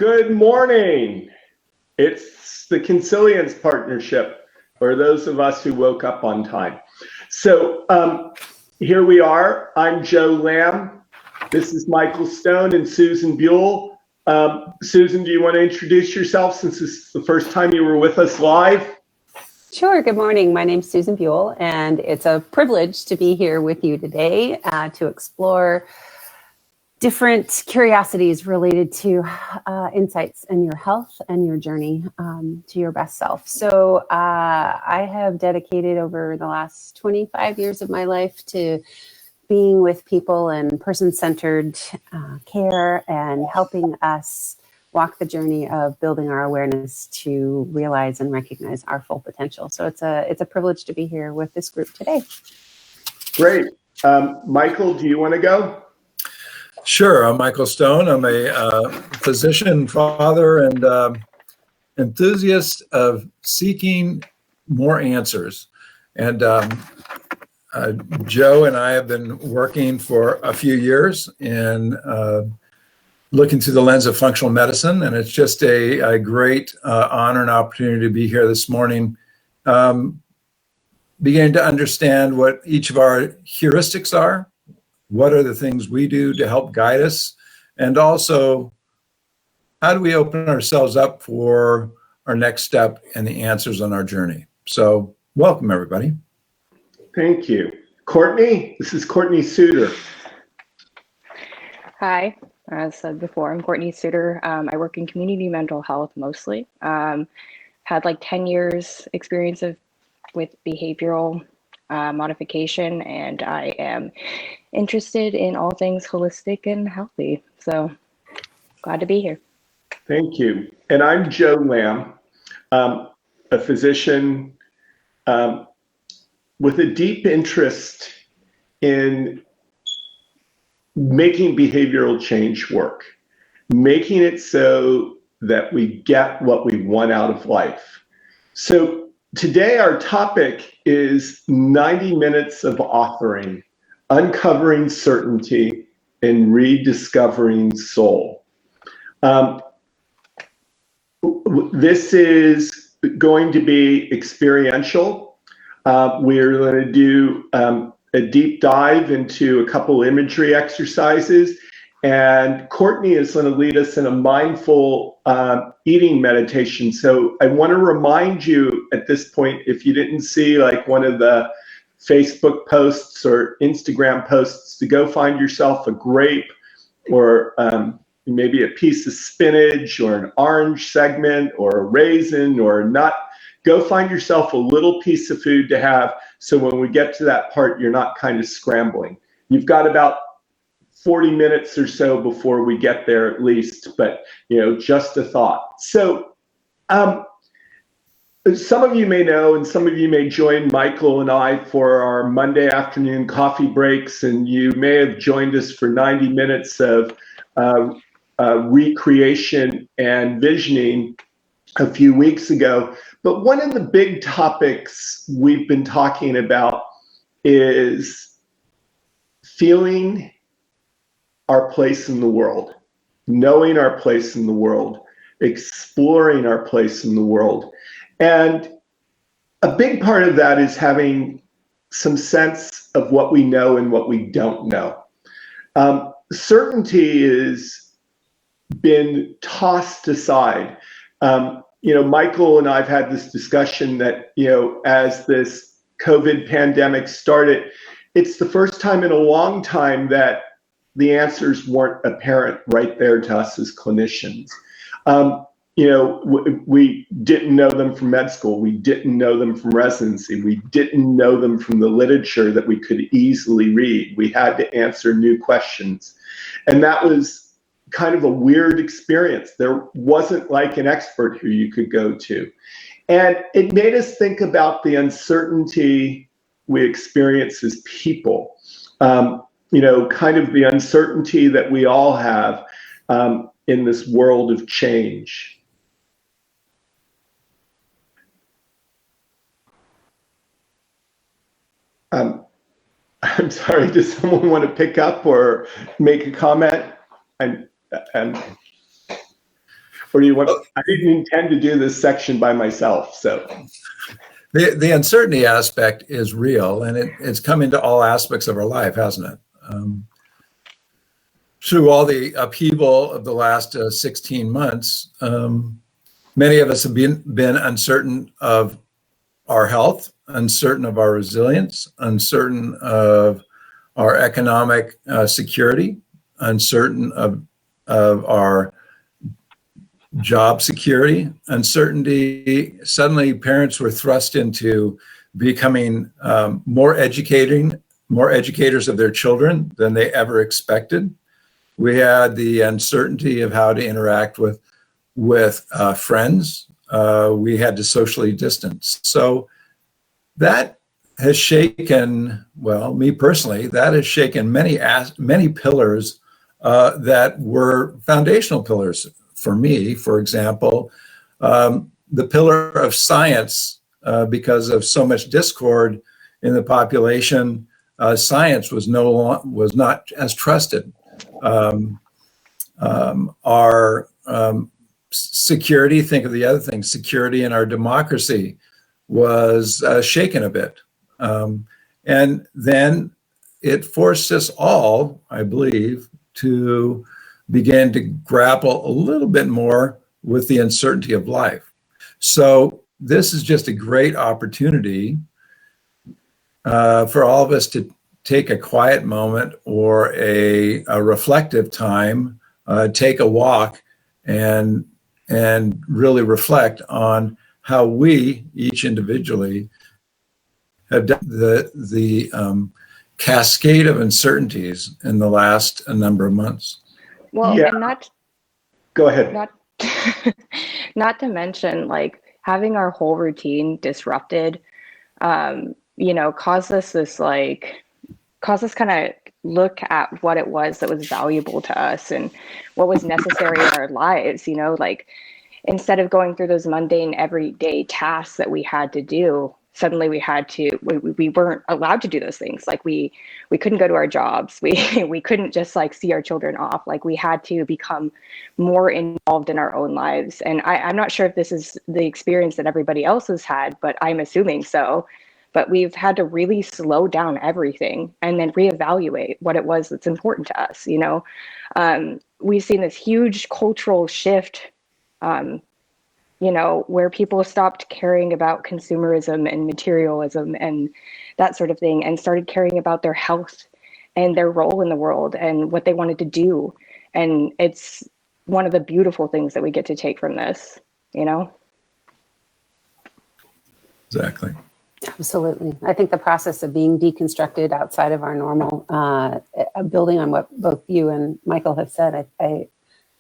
Good morning. It's the Consilience partnership for those of us who woke up on time. So here we are. I'm Joe Lamb. This is Michael Stone and Susan Buell. Susan, do you want to introduce yourself since this is the first time you were with us live? Sure. Good morning. My name's Susan Buell, and it's a privilege to be here with you today to explore different curiosities related to insights in your health and your journey to your best self. So I have dedicated over the last 25 years of my life to being with people and person-centered care and helping us walk the journey of building our awareness to realize and recognize our full potential. So it's a privilege to be here with this group today. Great. Michael, do you want to go? Sure. I'm Michael Stone. I'm a physician, father, and enthusiast of seeking more answers. And Joe and I have been working for a few years in looking through the lens of functional medicine. And it's just a great honor and opportunity to be here this morning, beginning to understand what each of our heuristics are. What are the things we do to help guide us? And also, how do we open ourselves up for our next step and the answers on our journey? So welcome, everybody. Thank you. Courteney, this is Courteney Suiter. Hi, as said before, I'm Courteney Suiter. I work in community mental health mostly. Had like 10 years experience with behavioral modification, and I am interested in all things holistic and healthy. So glad to be here. Thank you. And I'm Joe Lamb, a physician with a deep interest in making behavioral change work, making it so that we get what we want out of life. So today our topic is 90 minutes of authoring, uncovering certainty, and rediscovering soul. This is going to be experiential. We're going to do a deep dive into a couple imagery exercises, and Courteney is going to lead us in a mindful eating meditation. So I want to remind you at this point, if you didn't see like one of the Facebook posts or Instagram posts, to go find yourself a grape or maybe a piece of spinach or an orange segment or a raisin or a nut. Go find yourself a little piece of food to have, so when we get to that part, you're not kind of scrambling. You've got about 40 minutes or so before we get there at least, but just a thought. So some of you may know, and some of you may join Michael and I for our Monday afternoon coffee breaks, and you may have joined us for 90 minutes of recreation and visioning a few weeks ago. But one of the big topics we've been talking about is feeling our place in the world, knowing our place in the world, exploring our place in the world. And a big part of that is having some sense of what we know and what we don't know. Certainty has been tossed aside. Michael and I've had this discussion that, as this COVID pandemic started, it's the first time in a long time that the answers weren't apparent right there to us as clinicians. We didn't know them from med school. We didn't know them from residency. We didn't know them from the literature that we could easily read. We had to answer new questions. And that was kind of a weird experience. There wasn't like an expert who you could go to. And it made us think about the uncertainty we experience as people, kind of the uncertainty that we all have in this world of change. I'm sorry, does someone want to pick up or make a comment? Or do you want? I didn't intend to do this section by myself, so. The uncertainty aspect is real, and it's come into all aspects of our life, hasn't it? Through all the upheaval of the last 16 months, many of us have been uncertain of our health, uncertain of our resilience, uncertain of our economic security, uncertain of our job security, uncertainty. Suddenly, parents were thrust into becoming more educators of their children than they ever expected. We had the uncertainty of how to interact with friends. We had to socially distance. So that has shaken, well, me personally, that has shaken many pillars that were foundational pillars for me. For example, the pillar of science, because of so much discord in the population, science was not as trusted. Our security, think of the other things, security in our democracy was shaken a bit. And then it forced us all, I believe, to begin to grapple a little bit more with the uncertainty of life. So this is just a great opportunity for all of us to take a quiet moment or a reflective time, take a walk, and really reflect on how we each individually have done the cascade of uncertainties in the last number of months. Well, Yeah. and Go ahead. not to mention, like, having our whole routine disrupted, caused us kind of look at what it was that was valuable to us and what was necessary in our lives, like, instead of going through those mundane everyday tasks that we had to do, suddenly we weren't allowed to do those things. Like we couldn't go to our jobs. We couldn't just like see our children off. Like we had to become more involved in our own lives. And I'm not sure if this is the experience that everybody else has had, but I'm assuming so. But we've had to really slow down everything and then reevaluate what it was that's important to us. We've seen this huge cultural shift, where people stopped caring about consumerism and materialism and that sort of thing and started caring about their health and their role in the world and what they wanted to do. And it's one of the beautiful things that we get to take from this, Exactly. Absolutely. I think the process of being deconstructed outside of our normal, building on what both you and Michael have said, I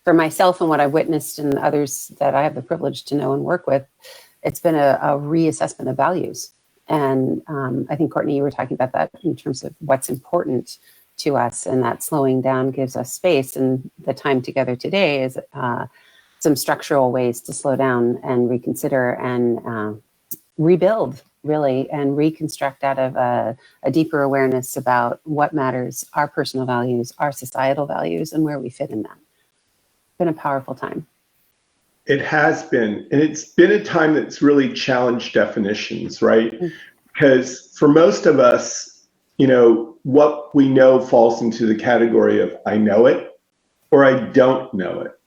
for myself and what I've witnessed and others that I have the privilege to know and work with, it's been a reassessment of values. And I think, Courtney, you were talking about that in terms of what's important to us, and that slowing down gives us space. And the time together today is some structural ways to slow down and reconsider and rebuild, really, and reconstruct out of a deeper awareness about what matters, our personal values, our societal values, and where we fit in that. Been a powerful time. It has been, and it's been a time that's really challenged definitions, right? Because for most of us, what we know falls into the category of I know it or I don't know it.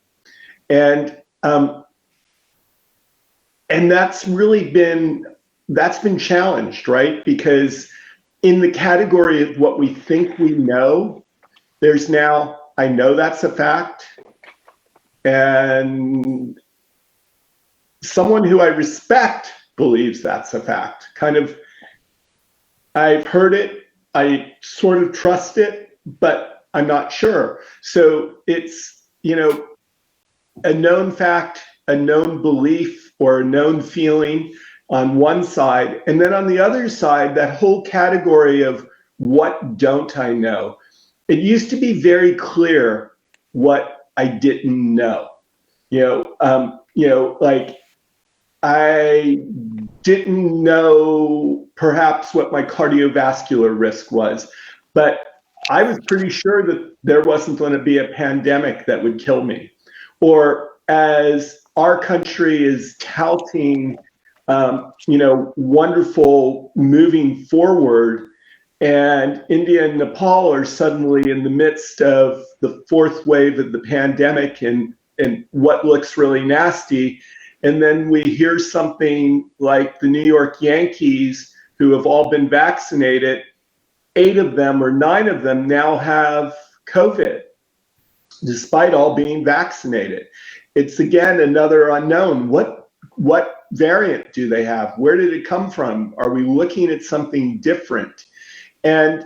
And that's really been challenged, right? Because in the category of what we think we know, there's now, I know that's a fact. And someone who I respect believes that's a fact. Kind of, I've heard it, I sort of trust it, but I'm not sure. So it's, a known fact, a known belief, or a known feeling on one side. And then on the other side, that whole category of what don't I know? It used to be very clear what I didn't know, like I didn't know perhaps what my cardiovascular risk was, but I was pretty sure that there wasn't going to be a pandemic that would kill me. Or as our country is touting, wonderful moving forward, and India and Nepal are suddenly in the midst of the fourth wave of the pandemic and what looks really nasty. And then we hear something like the New York Yankees, who have all been vaccinated, 8 of them or 9 of them now have COVID, despite all being vaccinated. It's again another unknown. What variant do they have? Where did it come from? Are we looking at something different? And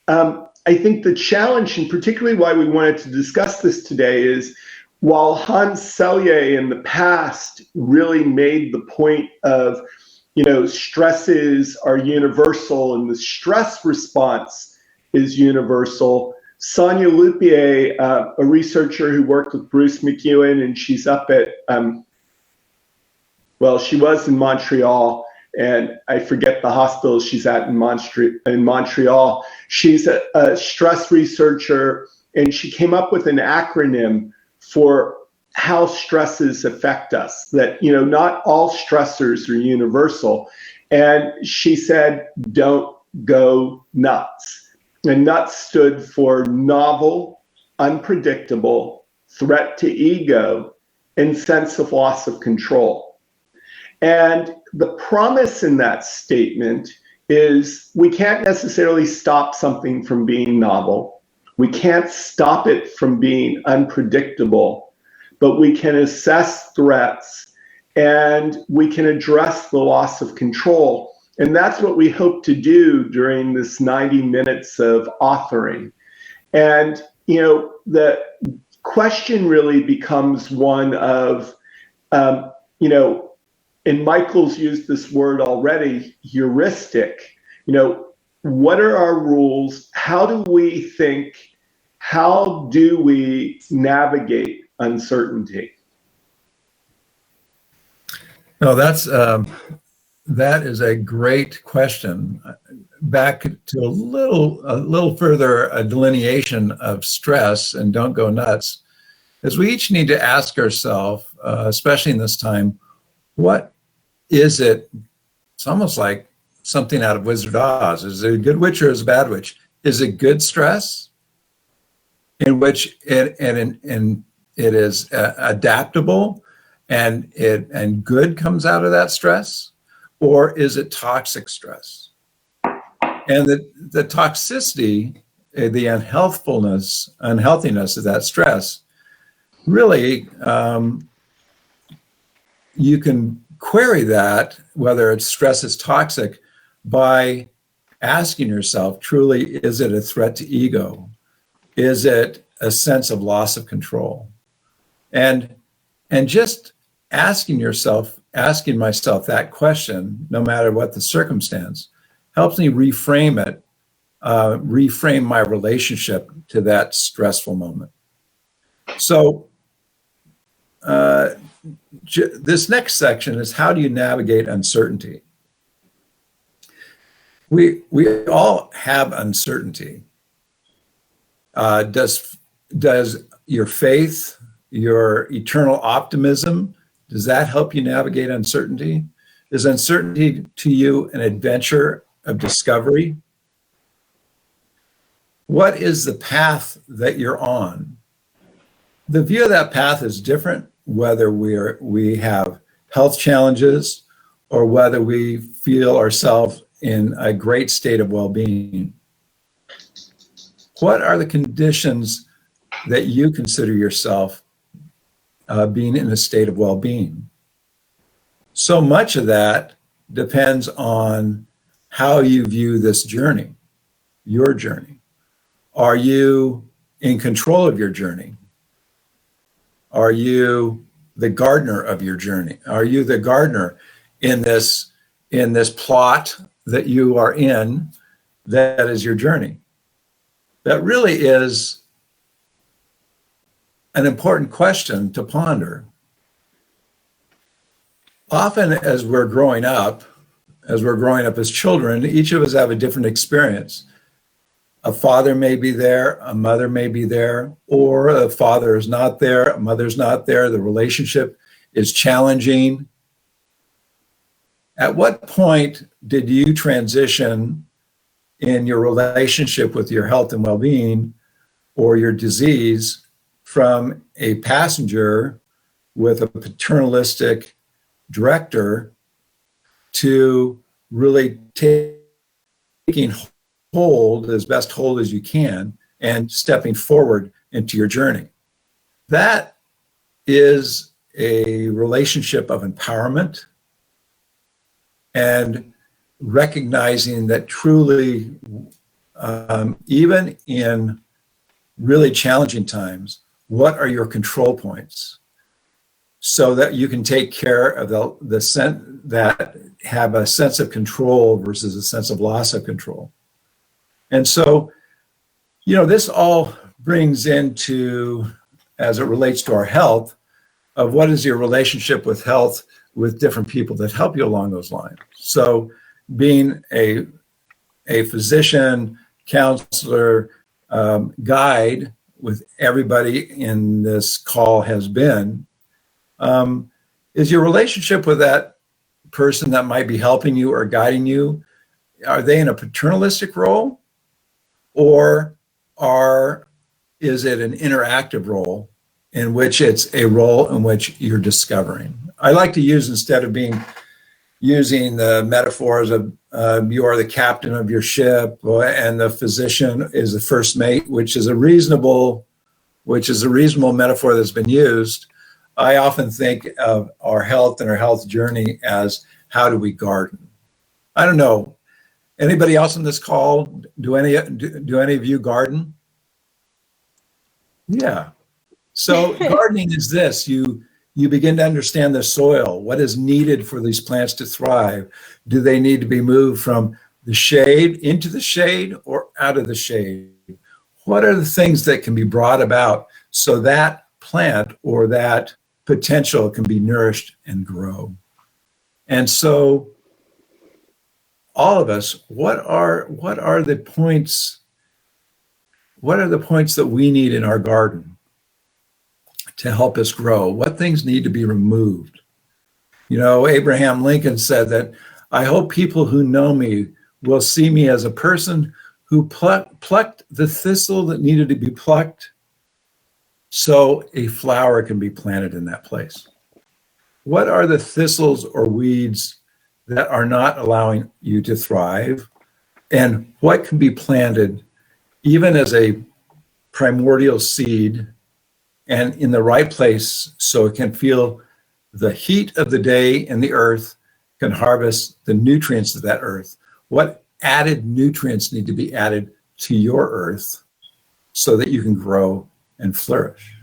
I think the challenge, and particularly why we wanted to discuss this today, is while Hans Selye in the past really made the point of, stresses are universal and the stress response is universal, Sonia Lupier, a researcher who worked with Bruce McEwen, and she's up at, she was in Montreal, and I forget the hospital she's at in Montreal. She's a stress researcher, and she came up with an acronym for how stresses affect us, that, not all stressors are universal. And she said, don't go nuts. And nuts stood for novel, unpredictable, threat to ego, and sense of loss of control. And the promise in that statement is we can't necessarily stop something from being novel. We can't stop it from being unpredictable, but we can assess threats and we can address the loss of control. And that's what we hope to do during this 90 minutes of authoring. And, the question really becomes one of, and Michael's used this word already, heuristic. What are our rules? How do we think? How do we navigate uncertainty? No, that is a great question. Back to a little further delineation of stress and don't go nuts, is we each need to ask ourselves, especially in this time, what is it? It's almost like something out of Wizard of Oz. Is it a good witch or is it a bad witch? Is it good stress in which it is adaptable and good comes out of that stress? Or is it toxic stress? And the toxicity, the unhealthiness of that stress, really, you can query that, whether it's stress is toxic, by asking yourself, truly, is it a threat to ego? Is it a sense of loss of control? And just asking myself that question, no matter what the circumstance, helps me reframe it, reframe my relationship to that stressful moment. So this next section is, how do you navigate uncertainty? We all have uncertainty. Does your faith, your eternal optimism, does that help you navigate uncertainty? Is uncertainty to you an adventure of discovery? What is the path that you're on? The view of that path is different, whether we have health challenges or whether we feel ourselves in a great state of well-being. What are the conditions that you consider yourself being in a state of well-being? So much of that depends on how you view this journey, your journey. Are you in control of your journey? Are you the gardener of your journey? Are you the gardener in this plot that you are in, that is your journey? That really is an important question to ponder. Often as we're growing up as children, each of us have a different experience. A father may be there, a mother may be there, or a father is not there, a mother's not there, the relationship is challenging. At what point did you transition in your relationship with your health and well-being or your disease from a passenger with a paternalistic director to really taking hold, as best hold as you can, and stepping forward into your journey? That is a relationship of empowerment and recognizing that truly, even in really challenging times, what are your control points so that you can take care of the sense that have a sense of control versus a sense of loss of control. And so, this all brings into, as it relates to our health, of what is your relationship with health with different people that help you along those lines. So being a physician, counselor, guide with everybody in this call has been, is your relationship with that person that might be helping you or guiding you, are they in a paternalistic role, or is it an interactive role in which it's a role in which you're discovering? I like to use, instead of using the metaphors of you are the captain of your ship and the physician is the first mate, which is a reasonable metaphor that's been used. I often think of our health and our health journey as, how do we garden? I don't know. Anybody else on this call, do any of you garden? Yeah. So gardening is this: you begin to understand the soil, what is needed for these plants to thrive. Do they need to be moved from the shade into the shade or out of the shade? What are the things that can be brought about so that plant or that potential can be nourished and grow? And so all of us, what are the points that we need in our garden to help us grow? What things need to be removed? Abraham Lincoln said that, I hope people who know me will see me as a person who plucked the thistle that needed to be plucked so a flower can be planted in that place. What are the thistles or weeds that are not allowing you to thrive? And what can be planted even as a primordial seed and in the right place so it can feel the heat of the day and the earth, can harvest the nutrients of that earth? What added nutrients need to be added to your earth so that you can grow and flourish?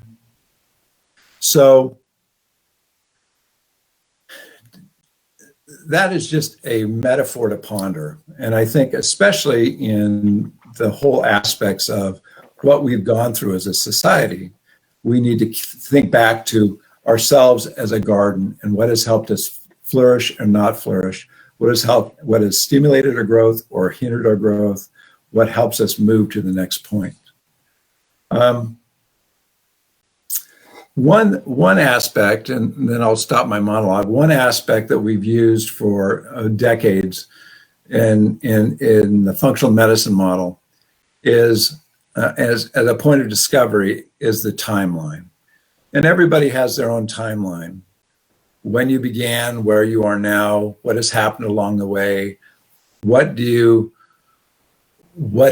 So that is just a metaphor to ponder. And I think especially in the whole aspects of what we've gone through as a society, we need to think back to ourselves as a garden and what has helped us flourish or not flourish, what has stimulated our growth or hindered our growth, what helps us move to the next point. One aspect, and then I'll stop my monologue, one aspect that we've used for decades in the functional medicine model is, as a point of discovery, is the timeline. And everybody has their own timeline. When you began, where you are now, what has happened along the way, what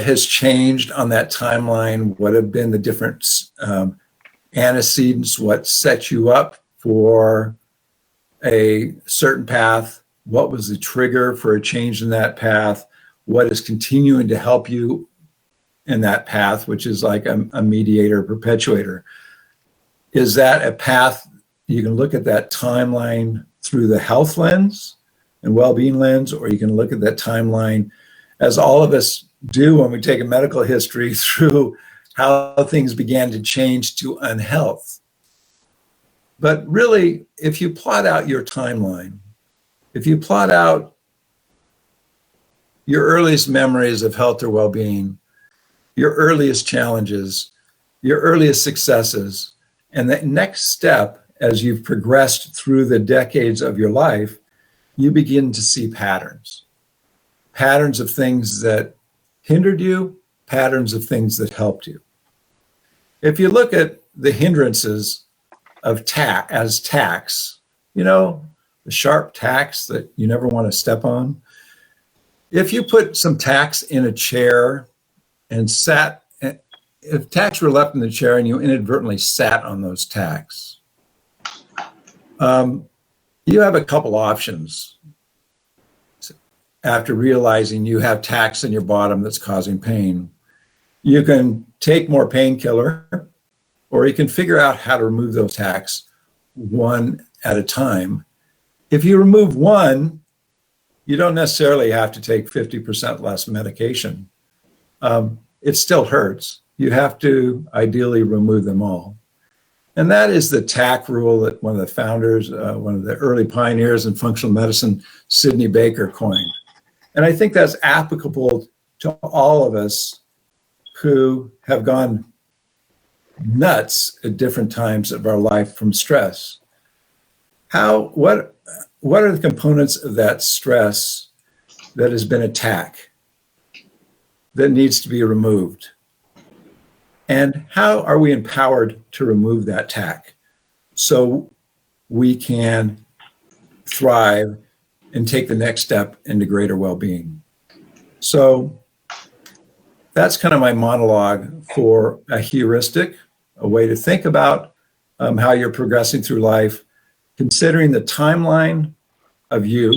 has changed on that timeline, what have been the different antecedents, what set you up for a certain path, what was the trigger for a change in that path, what is continuing to help you in that path, which is like a mediator, perpetuator. Is that a path? You can look at that timeline through the health lens and well-being lens, or you can look at that timeline, as all of us do when we take a medical history, through how things began to change to unhealth. But really, if you plot out your timeline, if you plot out your earliest memories of health or well-being, your earliest challenges, your earliest successes, and the next step as you've progressed through the decades of your life, you begin to see patterns. Patterns of things that hindered you, patterns of things that helped you. If you look at the hindrances of tacks, you know, the sharp tacks that you never want to step on. If you put some tacks in a chair and if tacks were left in the chair and you inadvertently sat on those tacks, you have a couple options after realizing you have tacks in your bottom that's causing pain. You can take more painkiller, or you can figure out how to remove those tacks one at a time. If you remove one, you don't necessarily have to take 50% less medication. It still hurts. You have to ideally remove them all. And that is the tack rule that one of the founders, one of the early pioneers in functional medicine, Sidney Baker, coined. And I think that's applicable to all of us who have gone nuts at different times of our life from stress. What are the components of that stress that has been a tack that needs to be removed? And how are we empowered to remove that tack so we can thrive and take the next step into greater well-being? So that's kind of my monologue for a heuristic, a way to think about how you're progressing through life, considering the timeline of you,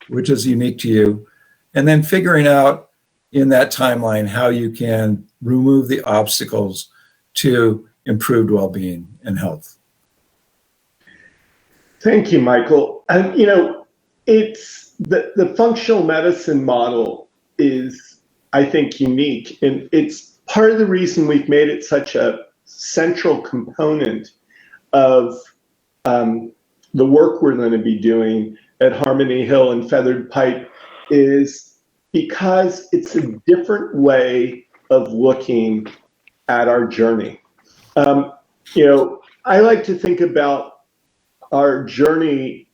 which is unique to you, and then figuring out in that timeline how you can remove the obstacles to improved well-being and health. Thank you, Michael. And it's the functional medicine model is, I think, unique, and it's part of the reason we've made it such a central component of the work we're going to be doing at Harmony Hill and Feathered Pipe, is because it's a different way of looking at our journey. I like to think about our journey,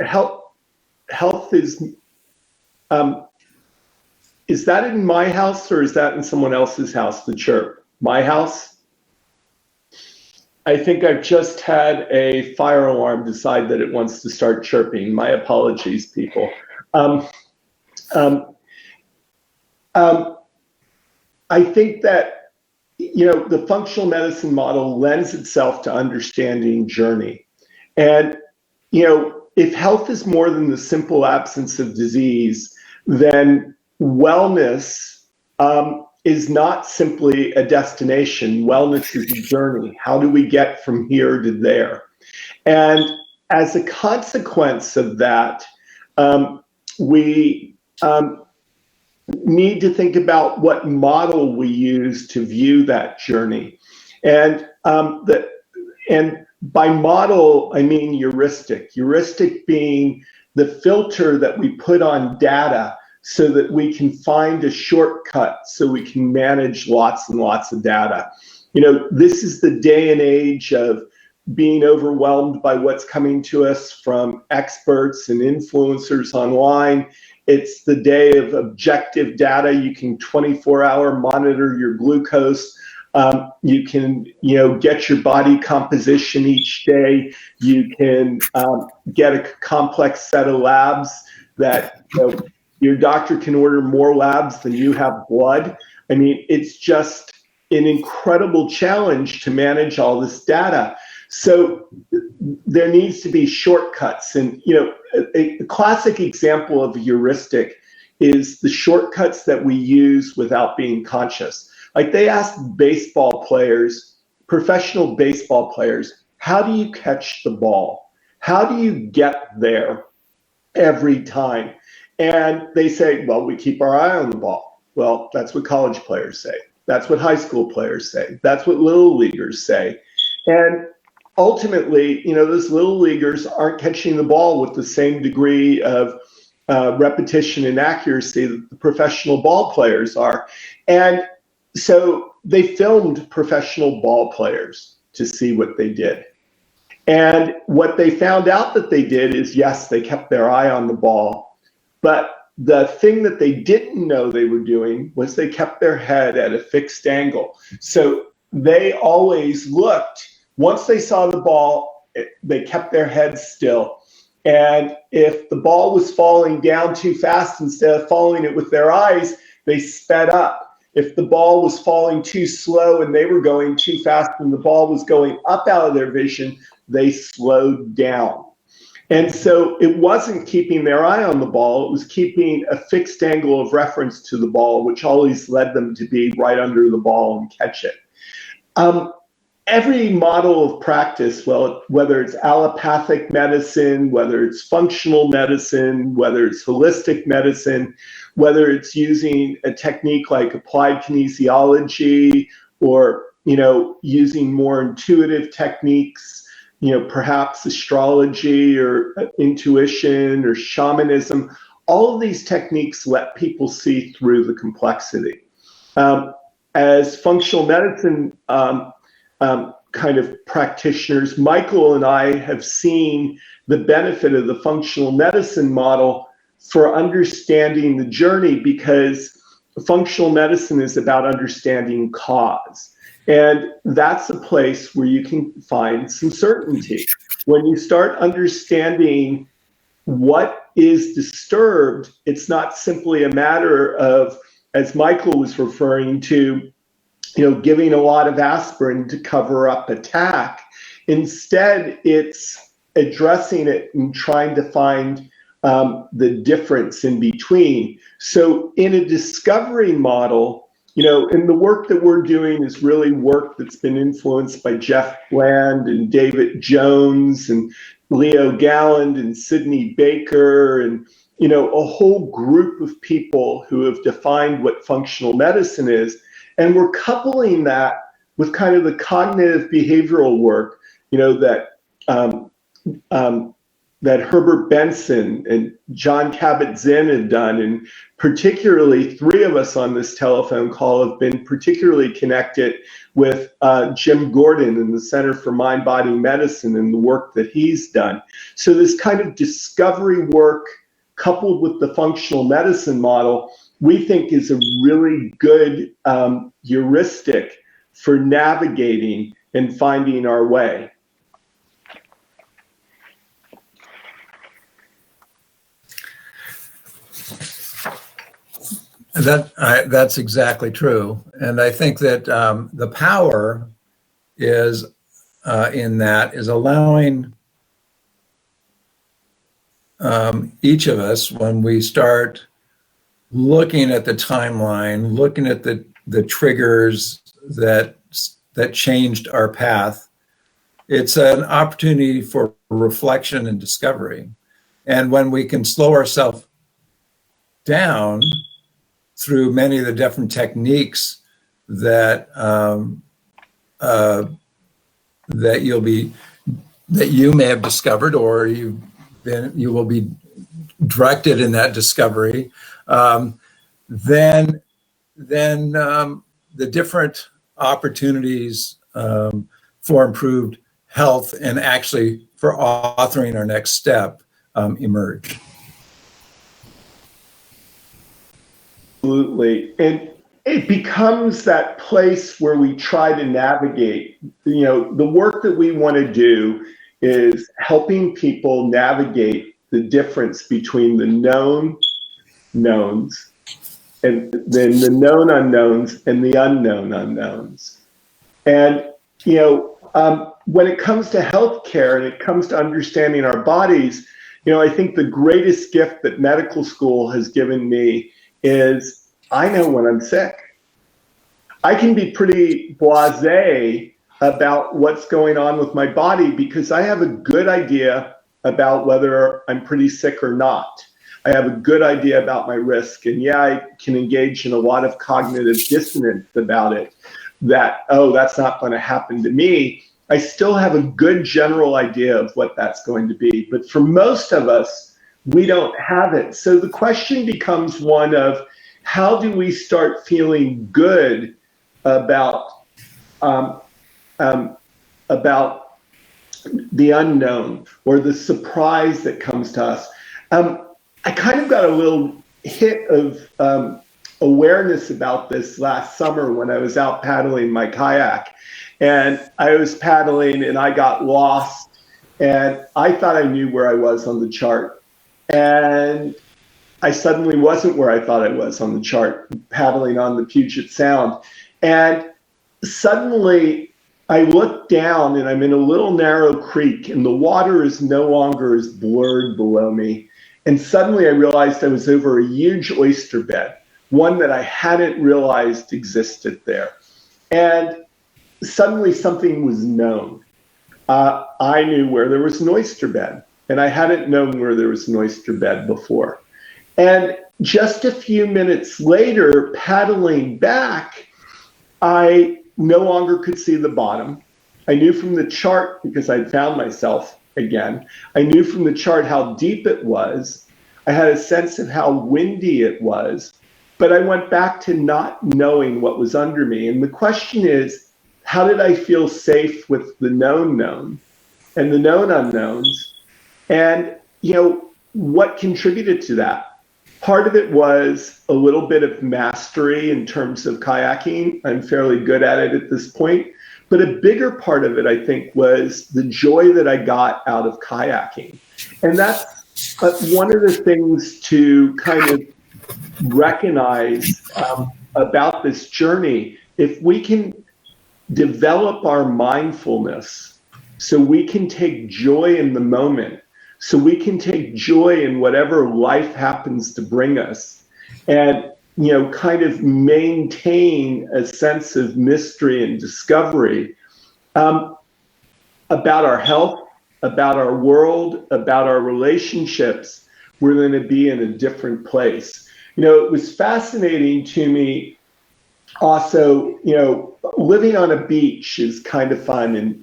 health is that in my house or is that in someone else's house, the chirp? My house? I think I've just had a fire alarm decide that it wants to start chirping. My apologies, people. I think that, the functional medicine model lends itself to understanding journey. And, if health is more than the simple absence of disease, then wellness is not simply a destination. Wellness is a journey. How do we get from here to there? And as a consequence of that, we need to think about what model we use to view that journey. And by model, I mean heuristic. Heuristic being the filter that we put on data so that we can find a shortcut so we can manage lots and lots of data. This is the day and age of being overwhelmed by what's coming to us from experts and influencers online. It's the day of objective data. You can 24-hour monitor your glucose. You can, get your body composition each day. You can get a complex set of labs that, your doctor can order more labs than you have blood. I mean, it's just an incredible challenge to manage all this data. So there needs to be shortcuts. And, a classic example of a heuristic is the shortcuts that we use without being conscious. Like they ask baseball players, professional baseball players, how do you catch the ball? How do you get there every time? And they say, well, we keep our eye on the ball. Well, that's what college players say. That's what high school players say. That's what little leaguers say. And ultimately, those little leaguers aren't catching the ball with the same degree of repetition and accuracy that the professional ball players are. And so they filmed professional ball players to see what they did. And what they found out that they did is, yes, they kept their eye on the ball, but the thing that they didn't know they were doing was they kept their head at a fixed angle. So they always looked, once they saw the ball, they kept their head still. And if the ball was falling down too fast, instead of following it with their eyes, they sped up. If the ball was falling too slow and they were going too fast and the ball was going up out of their vision, they slowed down. And so it wasn't keeping their eye on the ball, it was keeping a fixed angle of reference to the ball, which always led them to be right under the ball and catch it. Every model of practice, well, whether it's allopathic medicine, whether it's functional medicine, whether it's holistic medicine, whether it's using a technique like applied kinesiology or, using more intuitive techniques, perhaps astrology or intuition or shamanism, all of these techniques let people see through the complexity. As functional medicine kind of practitioners, Michael and I have seen the benefit of the functional medicine model for understanding the journey, because functional medicine is about understanding cause. And that's a place where you can find some certainty. When you start understanding what is disturbed, it's not simply a matter of, as Michael was referring to, giving a lot of aspirin to cover up attack. Instead, it's addressing it and trying to find the difference in between. So in a discovery model, and the work that we're doing is really work that's been influenced by Jeff Bland and David Jones and Leo Galland and Sidney Baker and, a whole group of people who have defined what functional medicine is. And we're coupling that with kind of the cognitive behavioral work, that Herbert Benson and John Kabat-Zinn had done. And particularly 3 of us on this telephone call have been particularly connected with Jim Gordon in the Center for Mind Body Medicine and the work that he's done. So this kind of discovery work coupled with the functional medicine model, we think is a really good heuristic for navigating and finding our way. That's exactly true. And I think that the power is in that is allowing each of us, when we start looking at the timeline, looking at the triggers that changed our path, it's an opportunity for reflection and discovery. And when we can slow ourselves down through many of the different techniques that that you may have discovered, or you will be directed in that discovery, then the different opportunities for improved health and actually for authoring our next step emerge. Absolutely. And it becomes that place where we try to navigate. The work that we want to do is helping people navigate the difference between the known knowns and then the known unknowns and the unknown unknowns. And, when it comes to healthcare and it comes to understanding our bodies, I think the greatest gift that medical school has given me is I know when I'm sick. I can be pretty blasé about what's going on with my body because I have a good idea about whether I'm pretty sick or not. I have a good idea about my risk. And yeah, I can engage in a lot of cognitive dissonance about it, that, oh, that's not going to happen to me. I still have a good general idea of what that's going to be. But for most of us, we don't have it. So the question becomes one of, how do we start feeling good about um, about the unknown or the surprise that comes to us. I kind of got a little hit of awareness about this last summer when I was out paddling my kayak, and I was paddling and I got lost, and I thought I knew where I was on the chart, and I suddenly wasn't where I thought I was on the chart, paddling on the Puget Sound. And suddenly I look down and I'm in a little narrow creek and the water is no longer as blurred below me. And suddenly I realized I was over a huge oyster bed, one that I hadn't realized existed there. And suddenly something was known. I knew where there was an oyster bed, and I hadn't known where there was an oyster bed before. And just a few minutes later, paddling back, I no longer could see the bottom. I knew from the chart, because I'd found myself again, I knew from the chart how deep it was. I had a sense of how windy it was, but I went back to not knowing what was under me. And the question is, how did I feel safe with the known known and the known unknowns? And, what contributed to that? Part of it was a little bit of mastery in terms of kayaking. I'm fairly good at it at this point. But a bigger part of it, I think, was the joy that I got out of kayaking. And that's one of the things to kind of recognize about this journey. If we can develop our mindfulness so we can take joy in the moment, so we can take joy in whatever life happens to bring us, and kind of maintain a sense of mystery and discovery about our health, about our world, about our relationships, we're going to be in a different place. It was fascinating to me also, living on a beach is kind of fun, and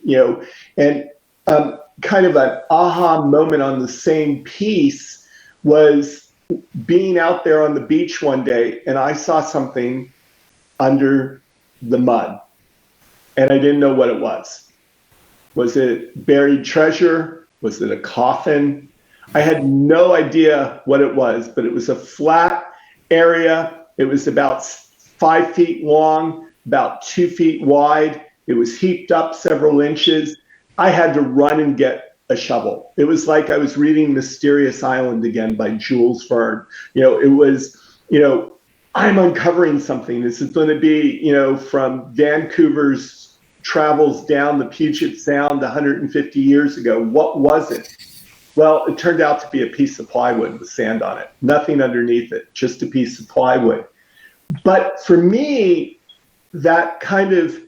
kind of an aha moment on the same piece was being out there on the beach one day, and I saw something under the mud, and I didn't know what it was. Was it buried treasure? Was it a coffin? I had no idea what it was, but it was a flat area. It was about 5 feet long, about 2 feet wide. It was heaped up several inches. I had to run and get a shovel. It was like I was reading Mysterious Island again by Jules Verne. It was, I'm uncovering something. This is going to be, from Vancouver's travels down the Puget Sound 150 years ago. What was it? Well, it turned out to be a piece of plywood with sand on it. Nothing underneath it, just a piece of plywood. But for me, that kind of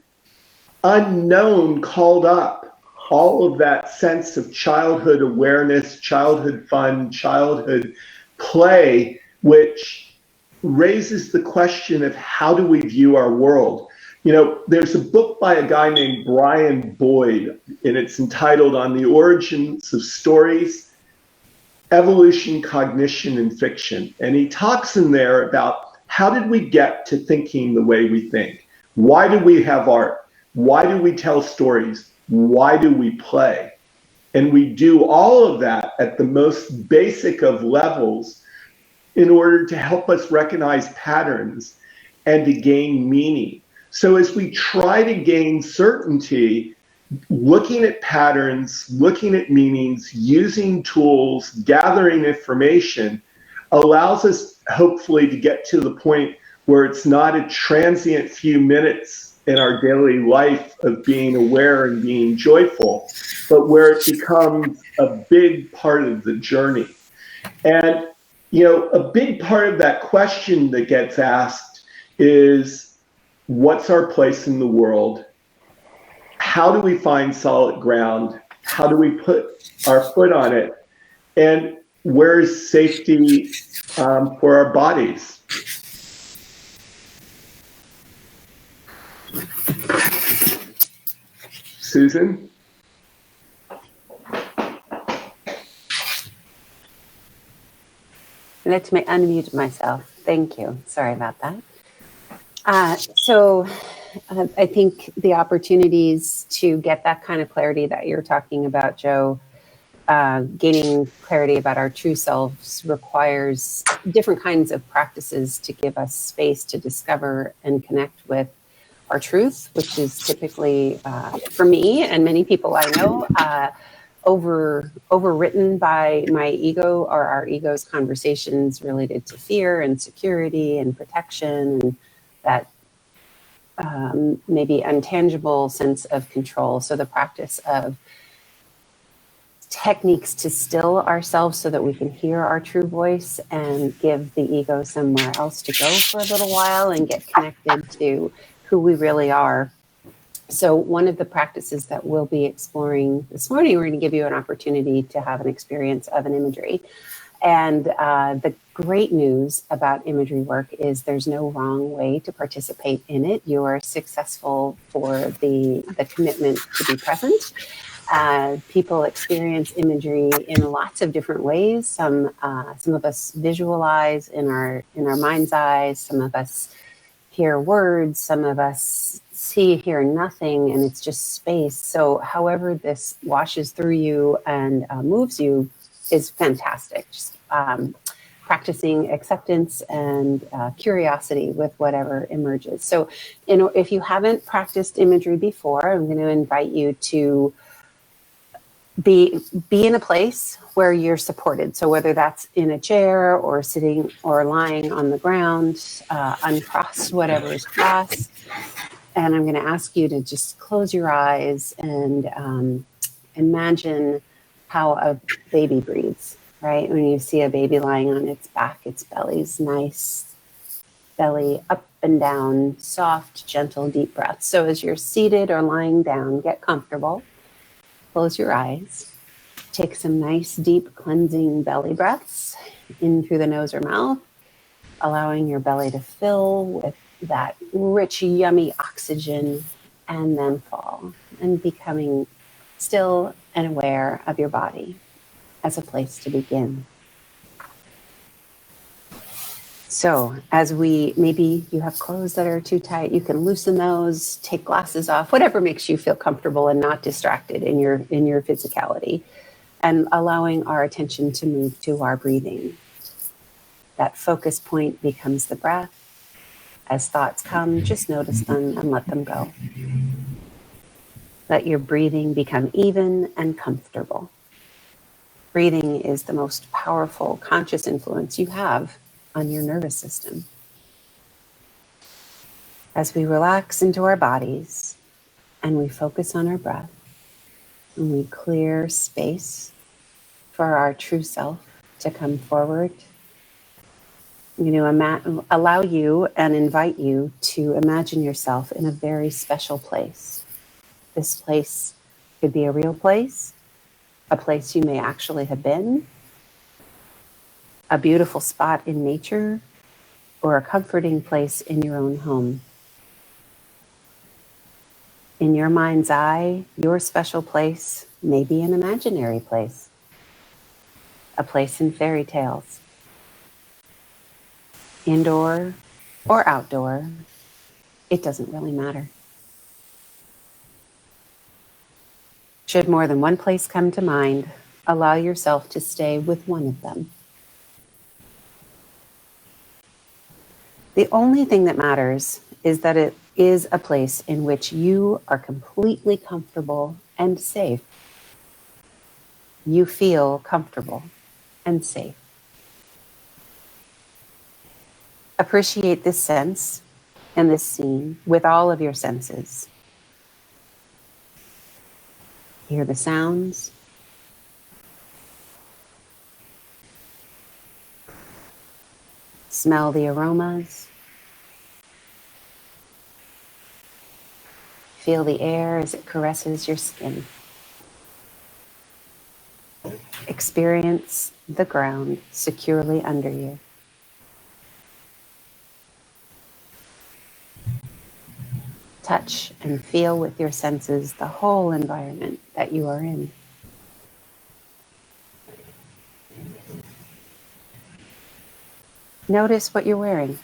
unknown called up all of that sense of childhood awareness, childhood fun, childhood play, which raises the question of how do we view our world? There's a book by a guy named Brian Boyd, and it's entitled On the Origins of Stories, Evolution, Cognition, and Fiction. And he talks in there about how did we get to thinking the way we think? Why do we have art? Why do we tell stories? Why do we play? And we do all of that at the most basic of levels in order to help us recognize patterns and to gain meaning. So as we try to gain certainty, looking at patterns, looking at meanings, using tools, gathering information allows us hopefully to get to the point where it's not a transient few minutes in our daily life of being aware and being joyful, but where it becomes a big part of the journey. And, a big part of that question that gets asked is, what's our place in the world? How do we find solid ground? How do we put our foot on it? And where is safety for our bodies? Susan? Let me unmute myself. Thank you. Sorry about that. So I think the opportunities to get that kind of clarity that you're talking about, Joe, gaining clarity about our true selves requires different kinds of practices to give us space to discover and connect with our truth, which is typically, for me and many people I know, overwritten by my ego or our ego's conversations related to fear and security and protection, and that maybe intangible sense of control. So the practice of techniques to still ourselves so that we can hear our true voice and give the ego somewhere else to go for a little while and get connected to who we really are. So one of the practices that we'll be exploring this morning, we're going to give you an opportunity to have an experience of an imagery. And the great news about imagery work is there's no wrong way to participate in it. You are successful for the commitment to be present. People experience imagery in lots of different ways. Some of us visualize in our mind's eyes. Some of us hear words. Some of us see, hear nothing, and it's just space. So however this washes through you and moves you is fantastic. Just practicing acceptance and curiosity with whatever emerges. So if you haven't practiced imagery before, I'm going to invite you to be in a place where you're supported. So whether that's in a chair or sitting or lying on the ground, uncrossed, whatever is crossed. And I'm going to ask you to just close your eyes and imagine how a baby breathes, right? When you see a baby lying on its back, its belly's nice, belly up and down, soft, gentle, deep breaths. So as you're seated or lying down, get comfortable. Close your eyes. Take some nice, deep, cleansing belly breaths in through the nose or mouth, allowing your belly to fill with that rich, yummy oxygen, and then fall and becoming still and aware of your body as a place to begin. So maybe you have clothes that are too tight, you can loosen those, take glasses off, whatever makes you feel comfortable and not distracted in your physicality, and allowing our attention to move to our breathing. That focus point becomes the breath. As thoughts come, just notice them and let them go. Let your breathing become even and comfortable. Breathing is the most powerful conscious influence you have on your nervous system. As we relax into our bodies and we focus on our breath and we clear space for our true self to come forward, I'm going to allow you and invite you to imagine yourself in a very special place. This place could be a real place, a place you may actually have been, a beautiful spot in nature, or a comforting place in your own home. In your mind's eye, your special place may be an imaginary place, a place in fairy tales. Indoor or outdoor, it doesn't really matter. Should more than one place come to mind, allow yourself to stay with one of them. The only thing that matters is that it is a place in which you are completely comfortable and safe. You feel comfortable and safe. Appreciate this sense and this scene with all of your senses. Hear the sounds. Smell the aromas. Feel the air as it caresses your skin. Experience the ground securely under you. Touch and feel with your senses the whole environment that you are in. Notice what you're wearing.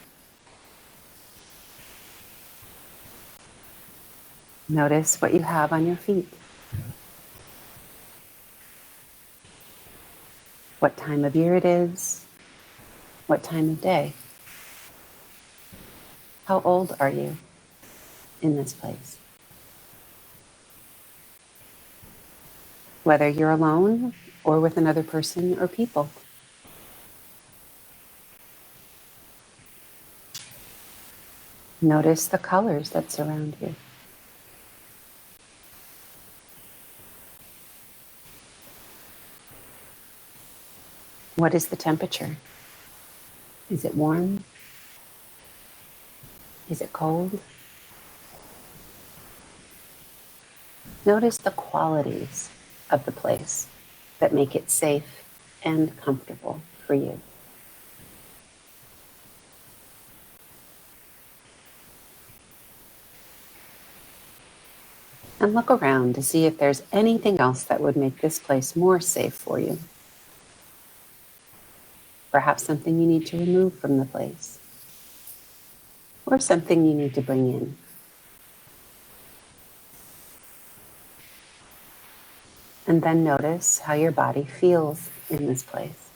Notice what you have on your feet. What time of year it is. What time of day. How old are you in this place? Whether you're alone or with another person or people. Notice the colors that surround you. What is the temperature? Is it warm? Is it cold? Notice the qualities of the place that make it safe and comfortable for you. And look around to see if there's anything else that would make this place more safe for you. Perhaps something you need to remove from the place, or something you need to bring in. And then notice how your body feels in this place.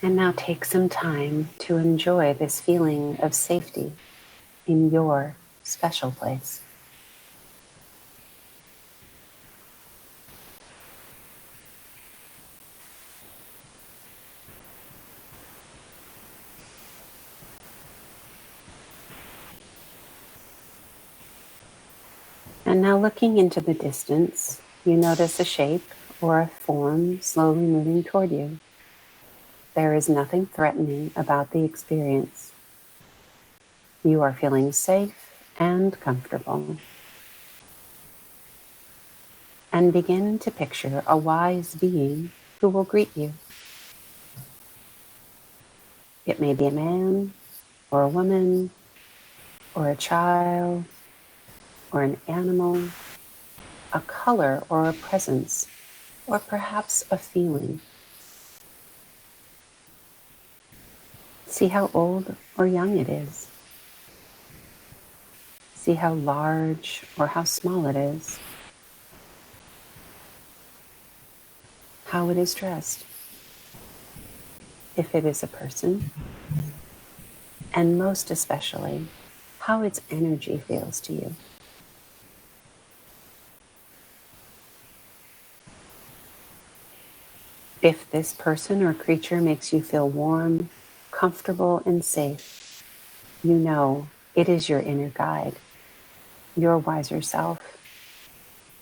And now take some time to enjoy this feeling of safety in your special place. And now looking into the distance, you notice a shape or a form slowly moving toward you. There is nothing threatening about the experience. You are feeling safe and comfortable. And begin to picture a wise being who will greet you. It may be a man, or a woman, or a child, or an animal, a color or a presence, or perhaps a feeling. See how old or young it is. See how large or how small it is. How it is dressed. If it is a person. And most especially, how its energy feels to you. If this person or creature makes you feel warm, comfortable, and safe, you know it is your inner guide, your wiser self,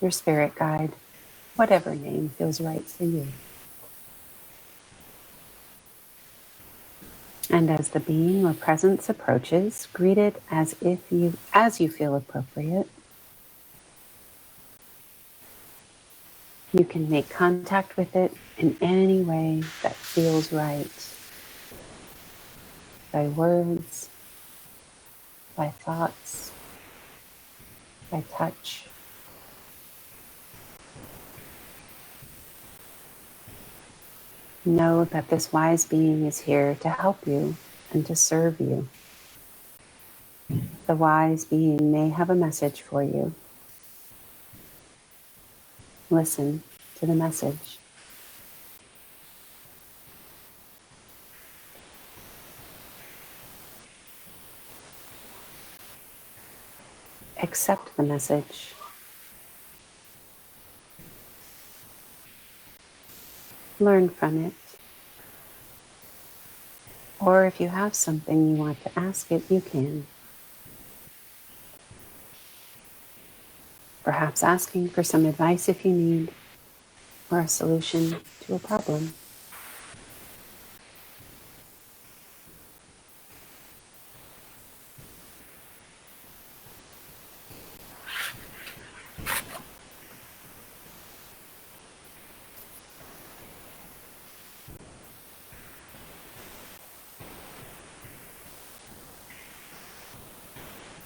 your spirit guide, whatever name feels right for you. And as the being or presence approaches, greet it as you feel appropriate. You can make contact with it in any way that feels right. By words, by thoughts, by touch. Know that this wise being is here to help you and to serve you. The wise being may have a message for you. Listen to the message. Accept the message. Learn from it. Or if you have something you want to ask it, you can. Perhaps asking for some advice if you need, or a solution to a problem.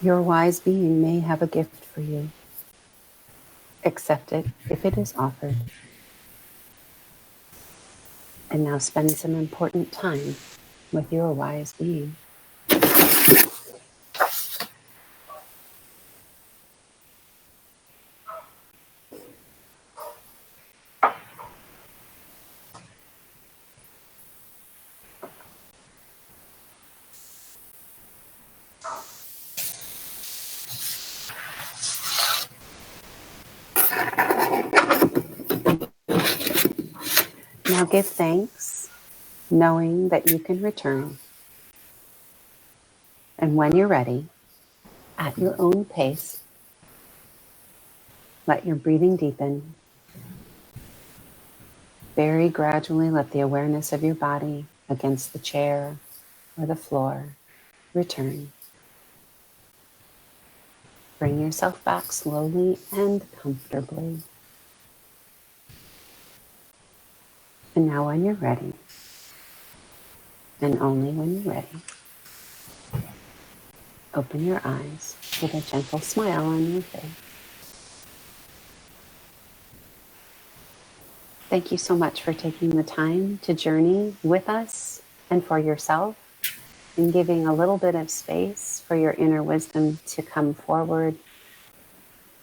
Your wise being may have a gift for you. Accept it if it is offered. And now spend some important time with your wise being. Now give thanks, knowing that you can return. And when you're ready, at your own pace, let your breathing deepen. Very gradually let the awareness of your body against the chair or the floor return. Bring yourself back slowly and comfortably. And now when you're ready, and only when you're ready, open your eyes with a gentle smile on your face. Thank you so much for taking the time to journey with us and for yourself, and giving a little bit of space for your inner wisdom to come forward,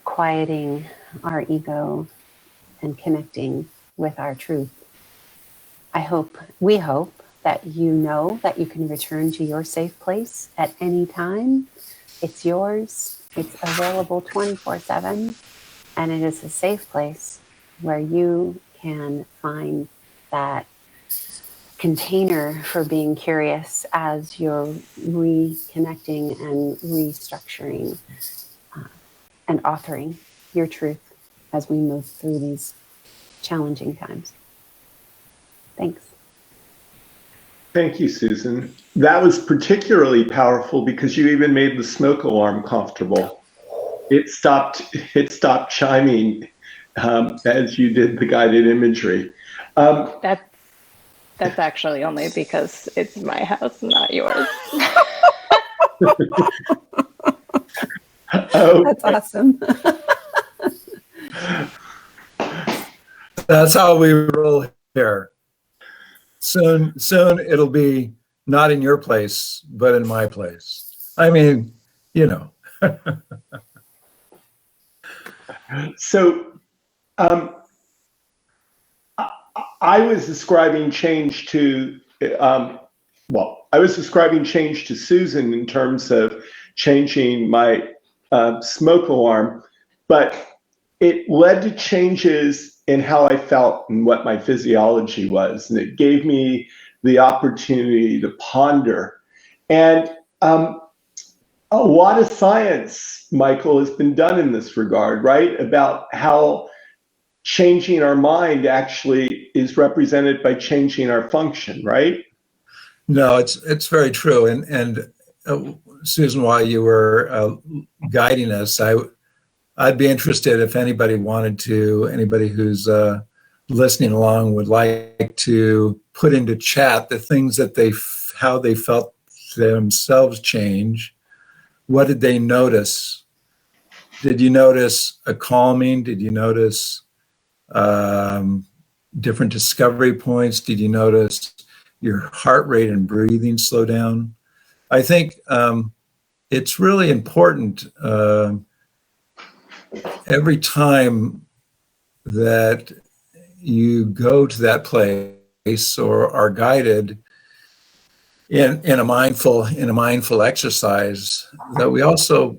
quieting our ego and connecting with our truth. We hope that you know that you can return to your safe place at any time. It's yours. It's available 24/7, and it is a safe place where you can find that container for being curious as you're reconnecting and restructuring and authoring your truth as we move through these challenging times. Thanks. Thank you, Susan. That was particularly powerful because you even made the smoke alarm comfortable. It stopped chiming as you did the guided imagery. That's actually only because it's my house, not yours. Oh, That's awesome. That's how we roll here. Soon it'll be not in your place, but in my place. I mean, you know. So I was describing change to, Susan in terms of changing my smoke alarm, but it led to changes in how I felt and what my physiology was. And it gave me the opportunity to ponder. And a lot of science, Michael, has been done in this regard, right? About how changing our mind actually is represented by changing our function, right? No, it's very true. And Susan, while you were guiding us, I'd be interested if anybody who's listening along would like to put into chat the things that how they felt themselves change. What did they notice? Did you notice a calming? Did you notice different discovery points? Did you notice your heart rate and breathing slow down? I think it's really important every time that you go to that place or are guided in a mindful exercise, that we also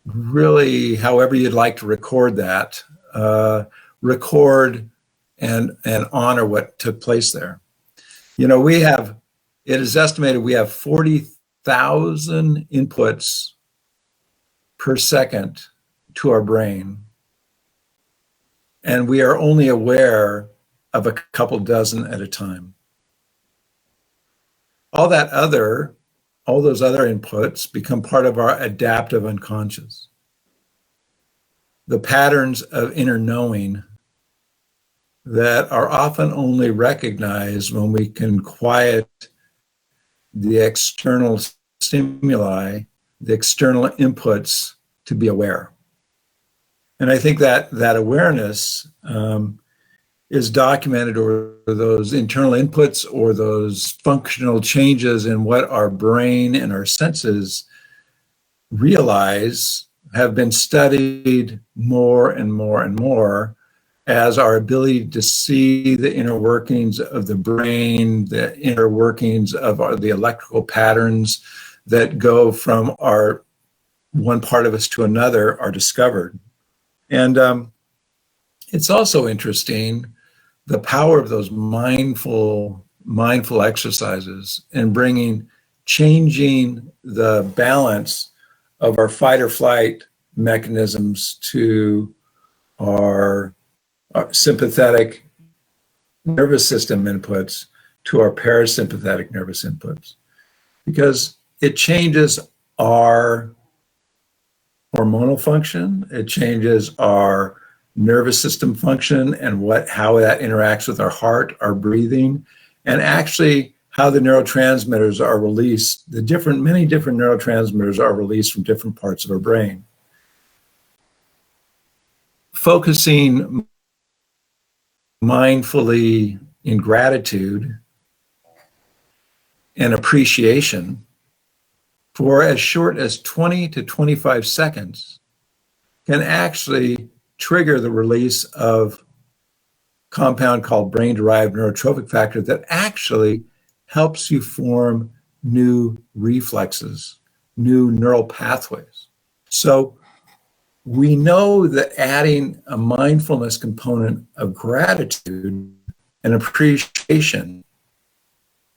really, however you'd like to record that, record and honor what took place there. You know, it is estimated we have 40,000 inputs per second to our brain, and we are only aware of a couple dozen at a time. All those other inputs become part of our adaptive unconscious. The patterns of inner knowing that are often only recognized when we can quiet the external stimuli, the external inputs, to be aware. And I think that awareness is documented, or those internal inputs or those functional changes in what our brain and our senses realize have been studied more and more and more as our ability to see the inner workings of the brain, the inner workings of the electrical patterns that go from our one part of us to another are discovered. And it's also interesting the power of those mindful exercises and changing the balance of our fight or flight mechanisms to our sympathetic nervous system inputs to our parasympathetic nervous inputs, because it changes our hormonal function, it changes our nervous system function and how that interacts with our heart, our breathing, and actually how the neurotransmitters are released. Many different neurotransmitters are released from different parts of our brain. Focusing mindfully in gratitude and appreciation for as short as 20 to 25 seconds can actually trigger the release of compound called brain-derived neurotrophic factor that actually helps you form new reflexes, new neural pathways. So we know that adding a mindfulness component of gratitude and appreciation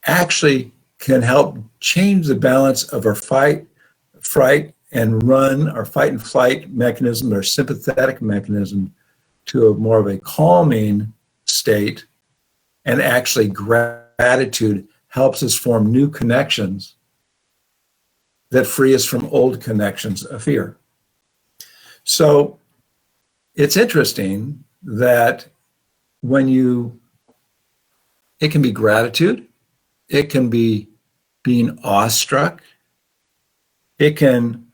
actually can help change the balance of our fight, fright, and run, our fight and flight mechanism, our sympathetic mechanism, to a more of a calming state. And actually gratitude helps us form new connections that free us from old connections of fear. So it's interesting that it can be gratitude, it can be being awestruck, it can,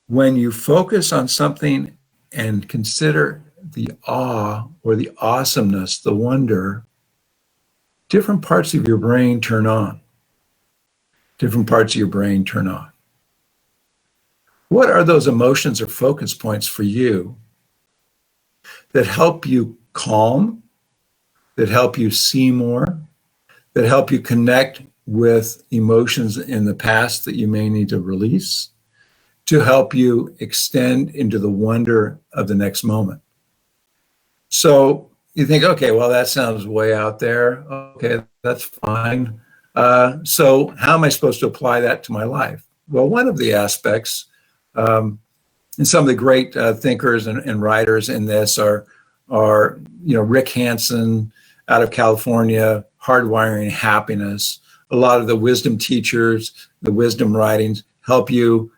when you focus on something and consider the awe or the awesomeness, the wonder, different parts of your brain turn on. Different parts of your brain turn on. What are those emotions or focus points for you that help you calm, that help you see more, that help you connect with emotions in the past that you may need to release, to help you extend into the wonder of the next moment? So you think, okay, well, that sounds way out there. Okay, that's fine. So how am I supposed to apply that to my life? Well, one of the aspects, and some of the great thinkers and writers in this are Rick Hanson out of California, Hardwiring Happiness. A lot of the wisdom teachers, the wisdom writings help you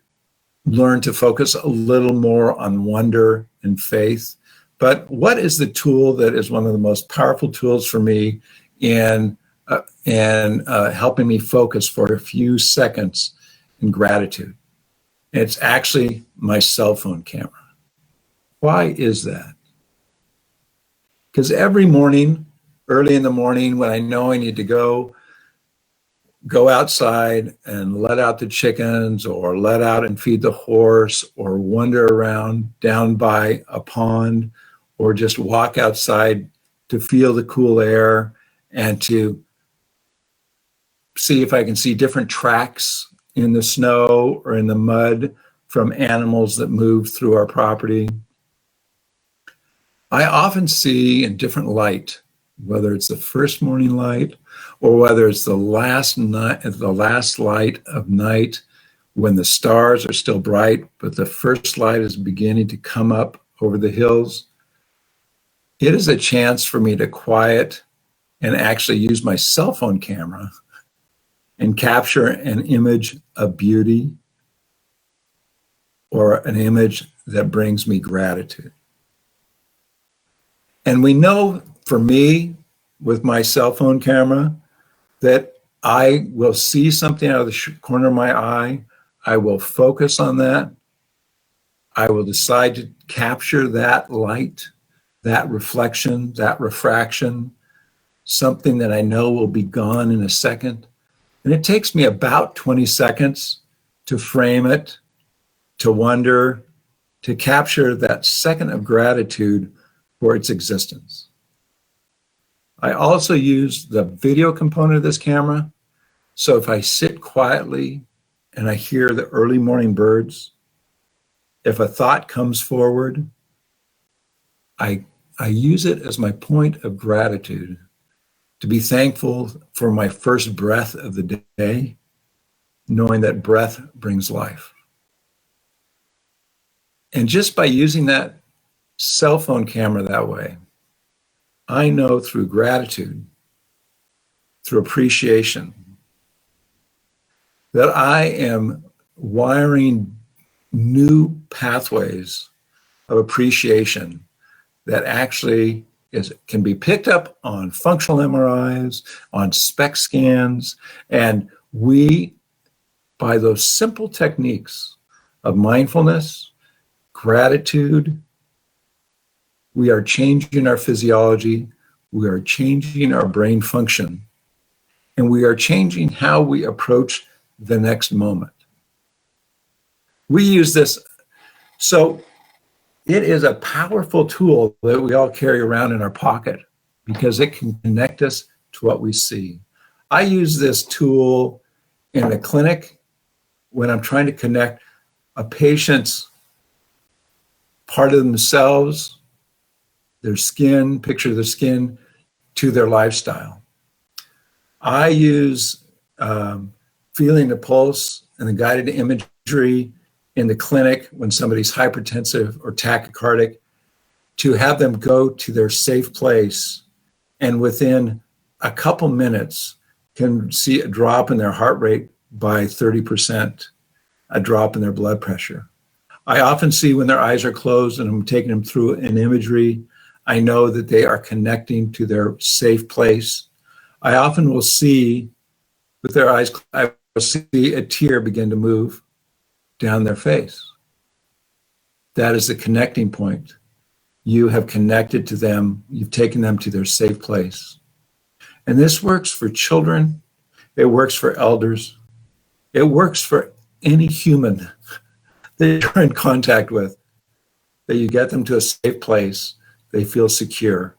learn to focus a little more on wonder and faith. But what is the tool that is one of the most powerful tools for me in helping me focus for a few seconds in gratitude? It's actually my cell phone camera. Why is that? Because every morning, early in the morning, when I know I need to go outside and let out the chickens, or let out and feed the horse, or wander around down by a pond, or just walk outside to feel the cool air and to see if I can see different tracks in the snow or in the mud from animals that move through our property. I often see in different light, whether it's the first morning light or whether it's the last light of night when the stars are still bright, but the first light is beginning to come up over the hills. It is a chance for me to quiet and actually use my cell phone camera and capture an image of beauty or an image that brings me gratitude. And we know, for me, with my cell phone camera, that I will see something out of the corner of my eye. I will focus on that. I will decide to capture that light. that reflection, that refraction, something that I know will be gone in a second. And it takes me about 20 seconds to frame it, to wonder, to capture that second of gratitude for its existence. I also use the video component of this camera. So if I sit quietly and I hear the early morning birds, if a thought comes forward, I use it as my point of gratitude to be thankful for my first breath of the day, knowing that breath brings life. And just by using that cell phone camera that way, I know through gratitude, through appreciation, that I am wiring new pathways of appreciation that actually can be picked up on functional MRIs, on SPECT scans, and we, by those simple techniques of mindfulness, gratitude, we are changing our physiology, we are changing our brain function, and we are changing how we approach the next moment. We use this, so it is a powerful tool that we all carry around in our pocket because it can connect us to what we see. I use this tool in the clinic when I'm trying to connect a patient's part of themselves, their skin, picture of their skin, to their lifestyle. I use feeling the pulse and the guided imagery in the clinic when somebody's hypertensive or tachycardic to have them go to their safe place and within a couple minutes can see a drop in their heart rate by 30%, a drop in their blood pressure. I often see when their eyes are closed and I'm taking them through an imagery, I know that they are connecting to their safe place. I often will see with their eyes, I will see a tear begin to move down their face. That is the connecting point. You have connected to them. You've taken them to their safe place. And this works for children. It works for elders. It works for any human that you're in contact with, that you get them to a safe place, they feel secure,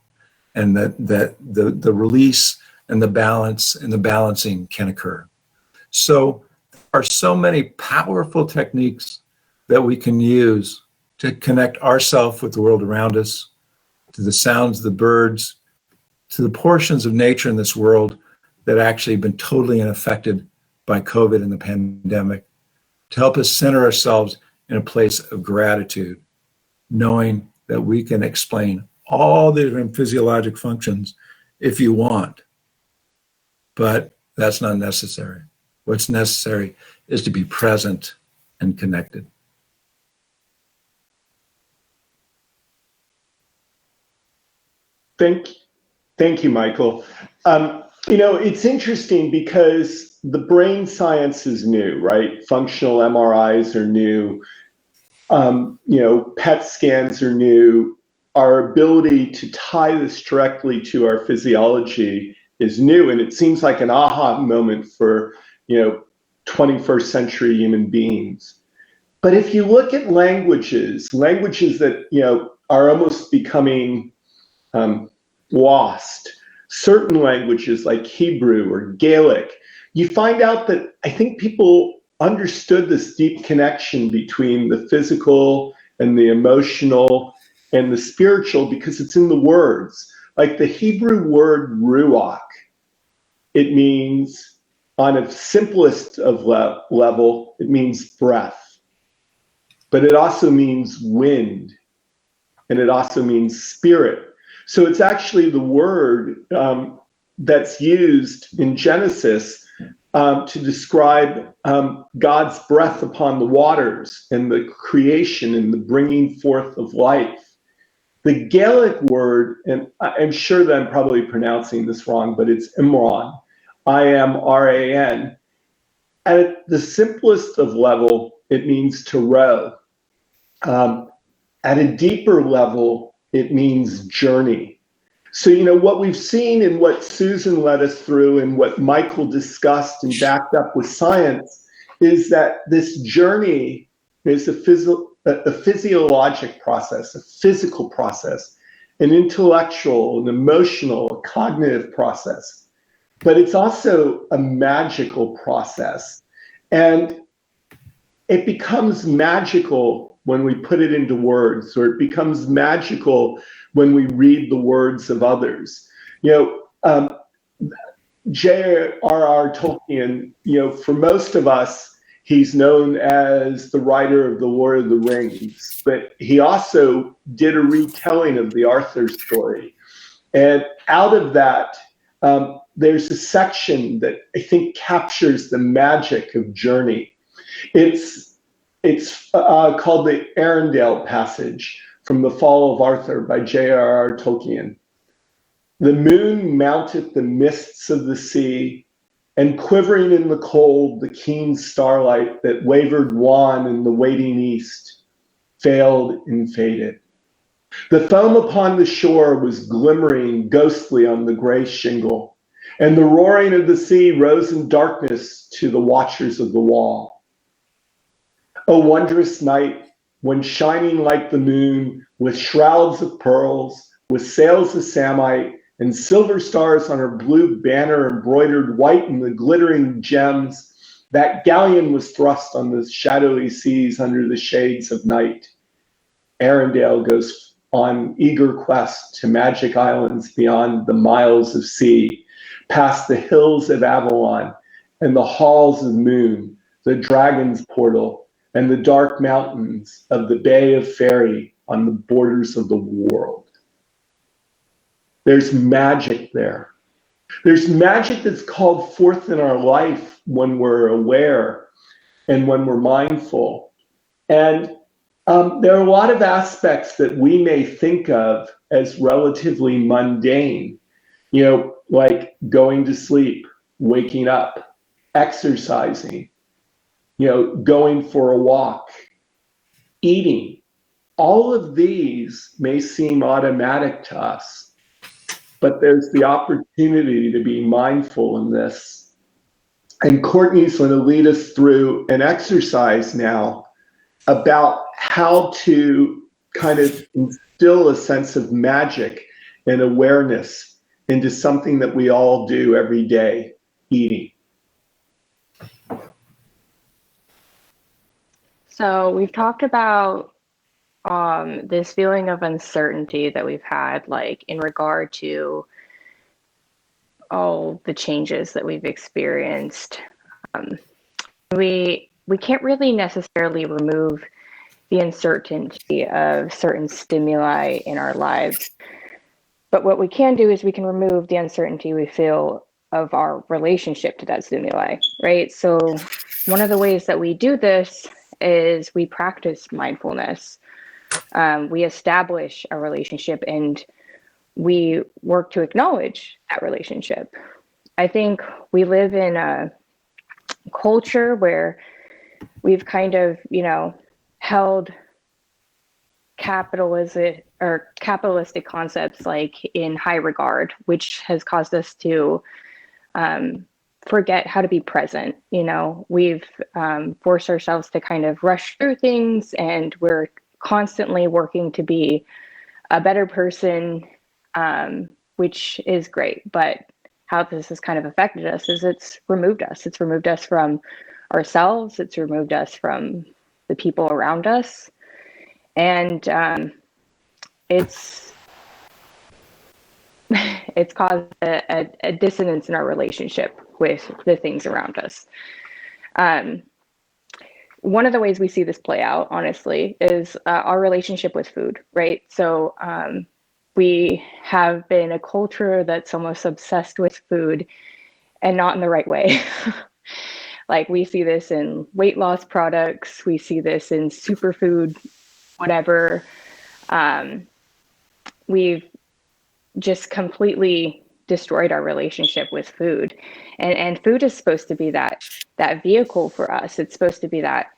and that the release and the balance and the balancing can occur. So there are so many powerful techniques that we can use to connect ourselves with the world around us, to the sounds of the birds, to the portions of nature in this world that actually have been totally unaffected by COVID and the pandemic, to help us center ourselves in a place of gratitude, knowing that we can explain all the different physiologic functions if you want, but that's not necessary. What's necessary is to be present and connected. Thank you, Michael. It's interesting because the brain science is new, right? Functional MRIs are new. PET scans are new. Our ability to tie this directly to our physiology is new, and it seems like an aha moment for 21st century human beings. But if you look at languages that are almost becoming lost, certain languages like Hebrew or Gaelic, you find out that I think people understood this deep connection between the physical and the emotional and the spiritual because it's in the words. Like the Hebrew word ruach, it means, on a simplest of level, it means breath. But it also means wind, and it also means spirit. So it's actually the word that's used in Genesis to describe God's breath upon the waters and the creation and the bringing forth of life. The Gaelic word, and I'm sure that I'm probably pronouncing this wrong, but it's Imran, I-M-R-A-N. At the simplest of level, it means to row. At a deeper level, it means journey. So, what we've seen and what Susan led us through and what Michael discussed and backed up with science is that this journey is a physiologic process, a physical process, an intellectual, an emotional, a cognitive process. But it's also a magical process. And it becomes magical when we put it into words, or it becomes magical when we read the words of others. J.R.R. Tolkien, for most of us, he's known as the writer of the Lord of the Rings, but he also did a retelling of the Arthur story. And out of that, there's a section that I think captures the magic of journey. It's called the Arendelle Passage from The Fall of Arthur by J.R.R. Tolkien. The moon mounteth the mists of the sea, and quivering in the cold, the keen starlight that wavered wan in the waiting east, failed and faded. The foam upon the shore was glimmering ghostly on the gray shingle, and the roaring of the sea rose in darkness to the watchers of the wall. O wondrous night, when shining like the moon, with shrouds of pearls, with sails of samite, and silver stars on her blue banner embroidered white in the glittering gems, that galleon was thrust on the shadowy seas under the shades of night. Arendelle goes on eager quest to magic islands beyond the miles of sea, past the hills of Avalon and the halls of Moon, the dragon's portal, and the dark mountains of the Bay of Fairy on the borders of the world. There's magic there. There's magic that's called forth in our life when we're aware and when we're mindful. And there are a lot of aspects that we may think of as relatively mundane, like going to sleep, waking up, exercising, going for a walk, eating. All of these may seem automatic to us, but there's the opportunity to be mindful in this. And Courtney's going to lead us through an exercise now about how to kind of instill a sense of magic and awareness into something that we all do every day, eating. So we've talked about this feeling of uncertainty that we've had, like in regard to all the changes that we've experienced. We can't really necessarily remove the uncertainty of certain stimuli in our lives, but what we can do is we can remove the uncertainty we feel of our relationship to that stimuli, right? So one of the ways that we do this is we practice mindfulness. We establish a relationship and we work to acknowledge that relationship. I think we live in a culture where we've kind of, held capitalistic concepts like in high regard, which has caused us to forget how to be present. We've forced ourselves to kind of rush through things, and we're constantly working to be a better person, which is great. But how this has kind of affected us is it's removed us. It's removed us from ourselves. It's removed us from the people around us. And it's caused a dissonance in our relationship with the things around us. One of the ways we see this play out, honestly, is our relationship with food, right? So we have been a culture that's almost obsessed with food, and not in the right way. Like we see this in weight loss products, we see this in superfood, whatever. We've just completely destroyed our relationship with food, and food is supposed to be that vehicle for us. It's supposed to be that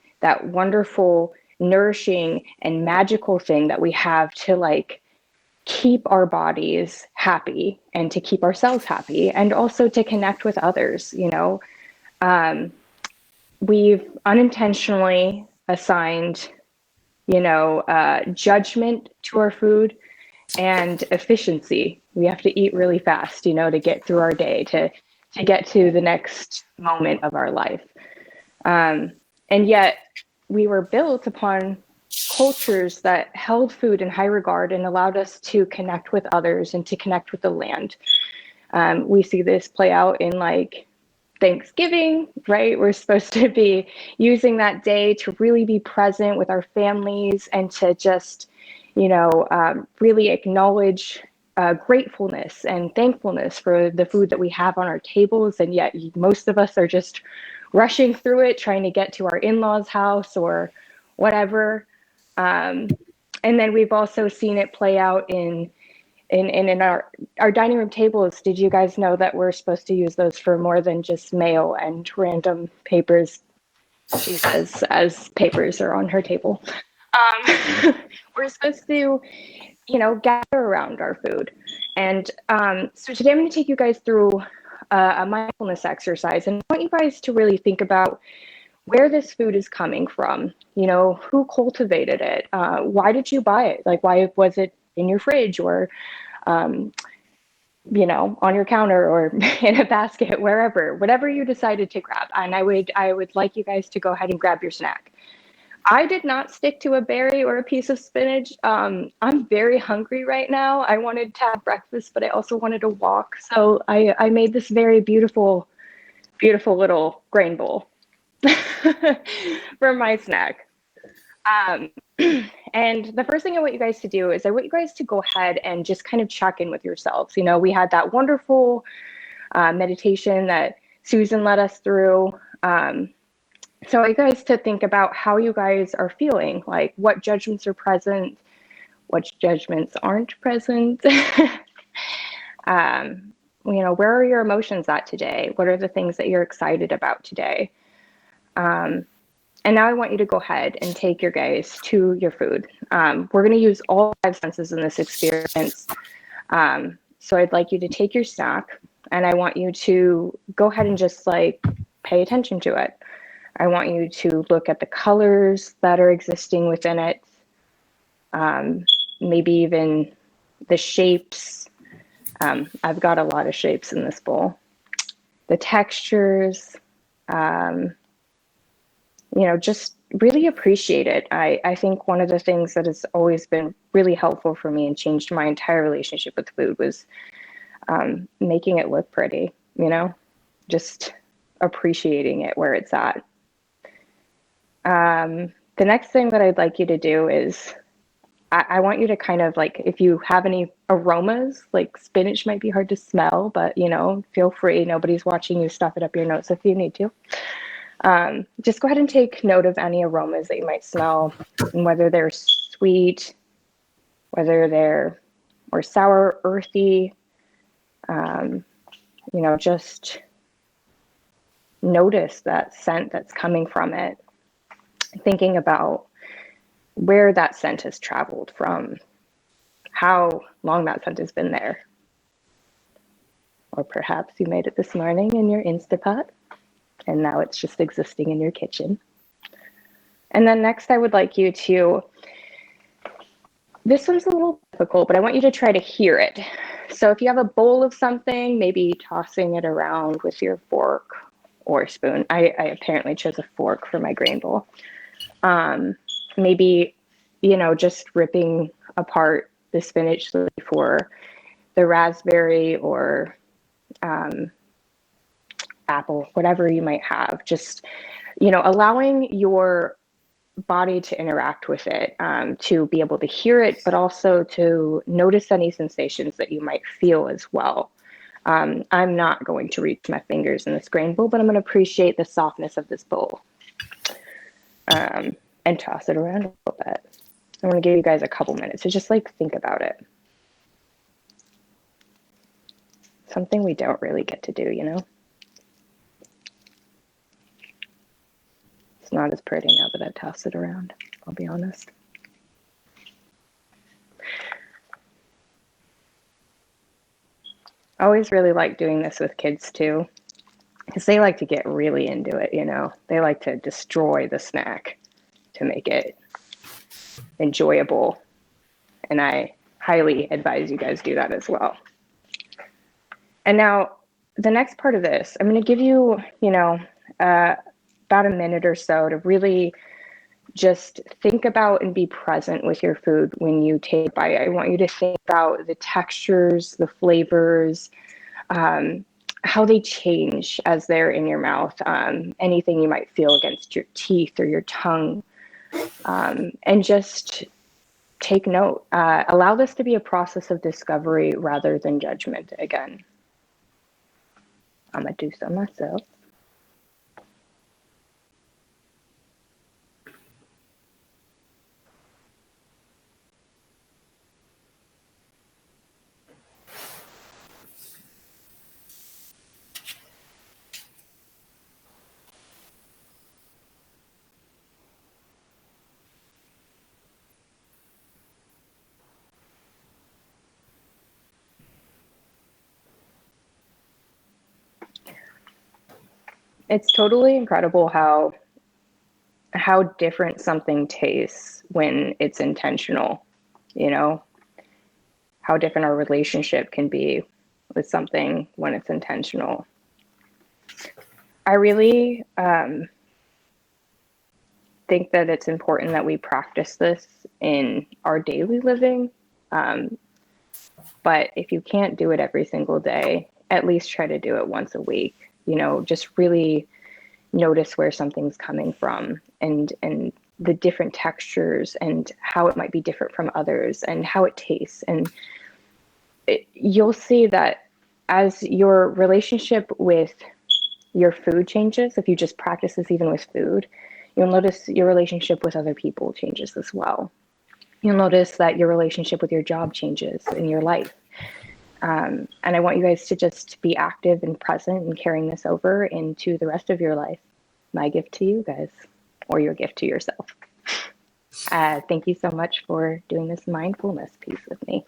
wonderful, nourishing, and magical thing that we have to like keep our bodies happy and to keep ourselves happy, and also to connect with others. We've unintentionally assigned, judgment to our food and efficiency. We have to eat really fast, to get through our day, to get to the next moment of our life. And yet we were built upon cultures that held food in high regard and allowed us to connect with others and to connect with the land. We see this play out in like Thanksgiving, right? We're supposed to be using that day to really be present with our families and to just, really acknowledge gratefulness and thankfulness for the food that we have on our tables. And yet most of us are just rushing through it, trying to get to our in-laws' house or whatever. And then we've also seen it play out in our dining room tables. Did you guys know that we're supposed to use those for more than just mail and random papers? She says as papers are on her table. We're supposed to, gather around our food. And so today I'm going to take you guys through a mindfulness exercise, and I want you guys to really think about where this food is coming from. Who cultivated it? Why did you buy it? Like, why was it in your fridge or, on your counter or in a basket, whatever you decided to grab. And I would like you guys to go ahead and grab your snack. I did not stick to a berry or a piece of spinach. I'm very hungry right now. I wanted to have breakfast, but I also wanted to walk. So I made this very beautiful, beautiful little grain bowl for my snack. And the first thing I want you guys to do is I want you guys to go ahead and just kind of check in with yourselves. We had that wonderful meditation that Susan led us through. So I want you guys to think about how you guys are feeling, like what judgments are present, what judgments aren't present. Where are your emotions at today? What are the things that you're excited about today? And now I want you to go ahead and take your gaze to your food. We're going to use all 5 senses in this experience. So I'd like you to take your snack, and I want you to go ahead and just pay attention to it. I want you to look at the colors that are existing within it, maybe even the shapes. I've got a lot of shapes in this bowl. The textures, just really appreciate it. I think one of the things that has always been really helpful for me and changed my entire relationship with food was making it look pretty, just appreciating it where it's at. The next thing that I'd like you to do is I want you to kind of if you have any aromas, like spinach might be hard to smell, but feel free. Nobody's watching you. Stuff it up your nose if you need to. Just go ahead and take note of any aromas that you might smell, and whether they're sweet, whether they're or sour, earthy. Just notice that scent that's coming from it. Thinking about where that scent has traveled from, how long that scent has been there. Or perhaps you made it this morning in your Instapot, and now it's just existing in your kitchen. And then next I would like you to, this one's a little difficult, but I want you to try to hear it. So if you have a bowl of something, maybe tossing it around with your fork or spoon. I apparently chose a fork for my grain bowl. Maybe, just ripping apart the spinach for the raspberry or apple, whatever you might have. Just, allowing your body to interact with it, to be able to hear it, but also to notice any sensations that you might feel as well. I'm not going to reach my fingers in this grain bowl, but I'm going to appreciate the softness of this bowl. And toss it around a little bit. I'm going to give you guys a couple minutes to just think about it. Something we don't really get to do, It's not as pretty now that I've tossed it around, I'll be honest. I always really like doing this with kids too, because they like to get really into it, you know. They like to destroy the snack to make it enjoyable. And I highly advise you guys do that as well. And now the next part of this, I'm going to give you, about a minute or so to really just think about and be present with your food when you take a bite. I want you to think about the textures, the flavors, how they change as they're in your mouth, anything you might feel against your teeth or your tongue, and just take note. Allow this to be a process of discovery rather than judgment again. I'm going to do some myself. It's totally incredible how different something tastes when it's intentional, you know, how different our relationship can be with something when it's intentional. I really think that it's important that we practice this in our daily living. But if you can't do it every single day, at least try to do it once a week. You know, just really notice where something's coming from and the different textures and how it might be different from others and how it tastes. And you'll see that as your relationship with your food changes, if you just practice this even with food, you'll notice your relationship with other people changes as well. You'll notice that your relationship with your job changes in your life. And I want you guys to just be active and present and carrying this over into the rest of your life. My gift to you guys, or your gift to yourself. Thank you so much for doing this mindfulness piece with me.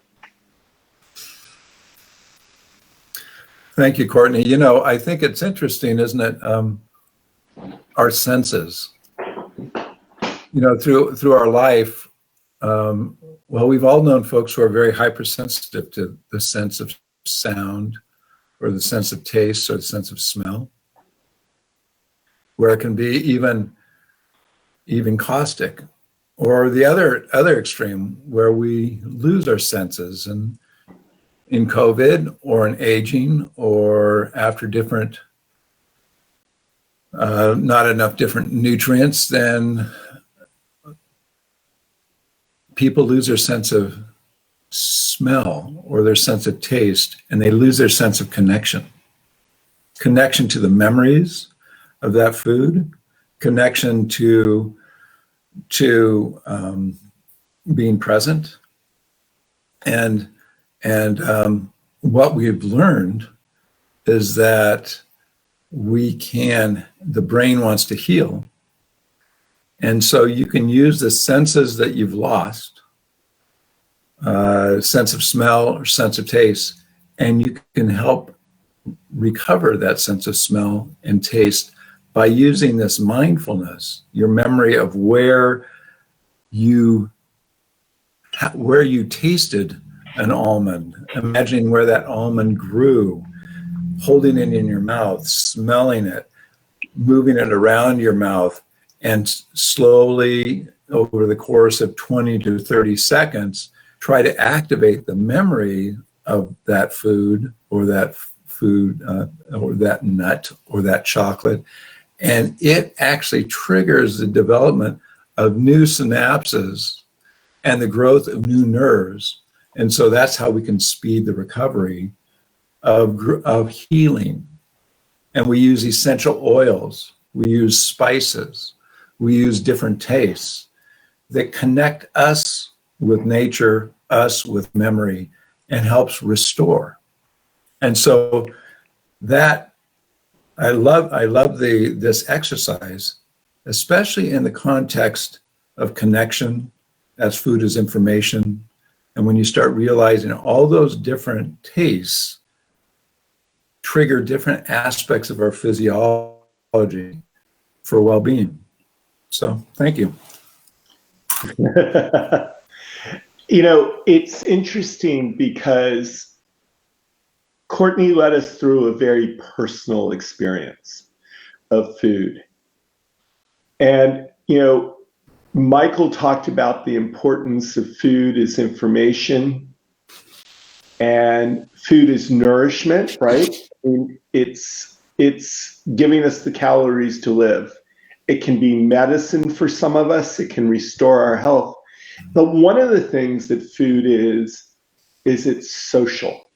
Thank you, Courtney. You know, I think it's interesting, isn't it? Our senses, you know, through our life, well, we've all known folks who are very hypersensitive to the sense of sound or the sense of taste or the sense of smell, where it can be even caustic, or the other extreme where we lose our senses, and in COVID or in aging or after different, not enough different nutrients, then people lose their sense of smell or their sense of taste, and they lose their sense of connection to the memories of that food, connection to being present, and what we've learned is that the brain wants to heal. And so you can use the senses that you've lost, sense of smell or sense of taste, and you can help recover that sense of smell and taste by using this mindfulness, your memory of where you tasted an almond, imagining where that almond grew, holding it in your mouth, smelling it, moving it around your mouth, and slowly over the course of 20 to 30 seconds, try to activate the memory of that food or that nut or that chocolate. And it actually triggers the development of new synapses and the growth of new nerves. And so that's how we can speed the recovery of healing. And we use essential oils, we use spices, we use different tastes that connect us with nature, us with memory, and helps restore. And so that I love this exercise, especially in the context of connection, as food is information. And when you start realizing all those different tastes trigger different aspects of our physiology for well-being. So thank you. You know, it's interesting because Courteney led us through a very personal experience of food. And, you know, Michael talked about the importance of food as information and food as nourishment, right? And it's giving us the calories to live. It can be medicine for some of us. It can restore our health. But one of the things that food is it's social.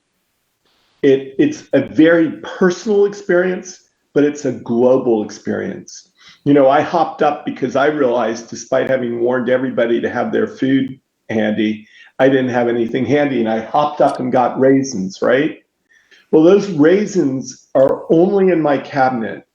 It's a very personal experience, but it's a global experience. You know, I hopped up because I realized, despite having warned everybody to have their food handy, I didn't have anything handy, and I hopped up and got raisins, right? Well, those raisins are only in my cabinet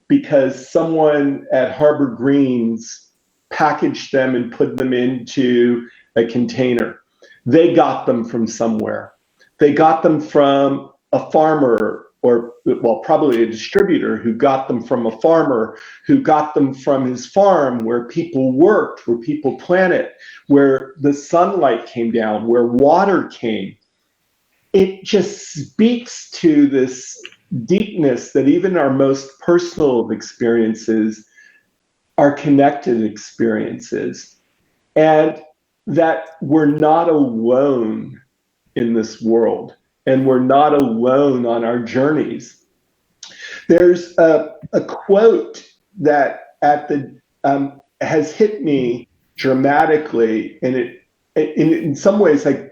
because someone at Harbor Greens packaged them and put them into a container. They got them from somewhere. They got them from a farmer, or, well, probably a distributor who got them from a farmer who got them from his farm where people worked, where people planted, where the sunlight came down, where water came. It just speaks to this deepness that even our most personal of experiences are connected experiences, and that we're not alone in this world, and we're not alone on our journeys. There's a quote that has hit me dramatically, and it in some ways I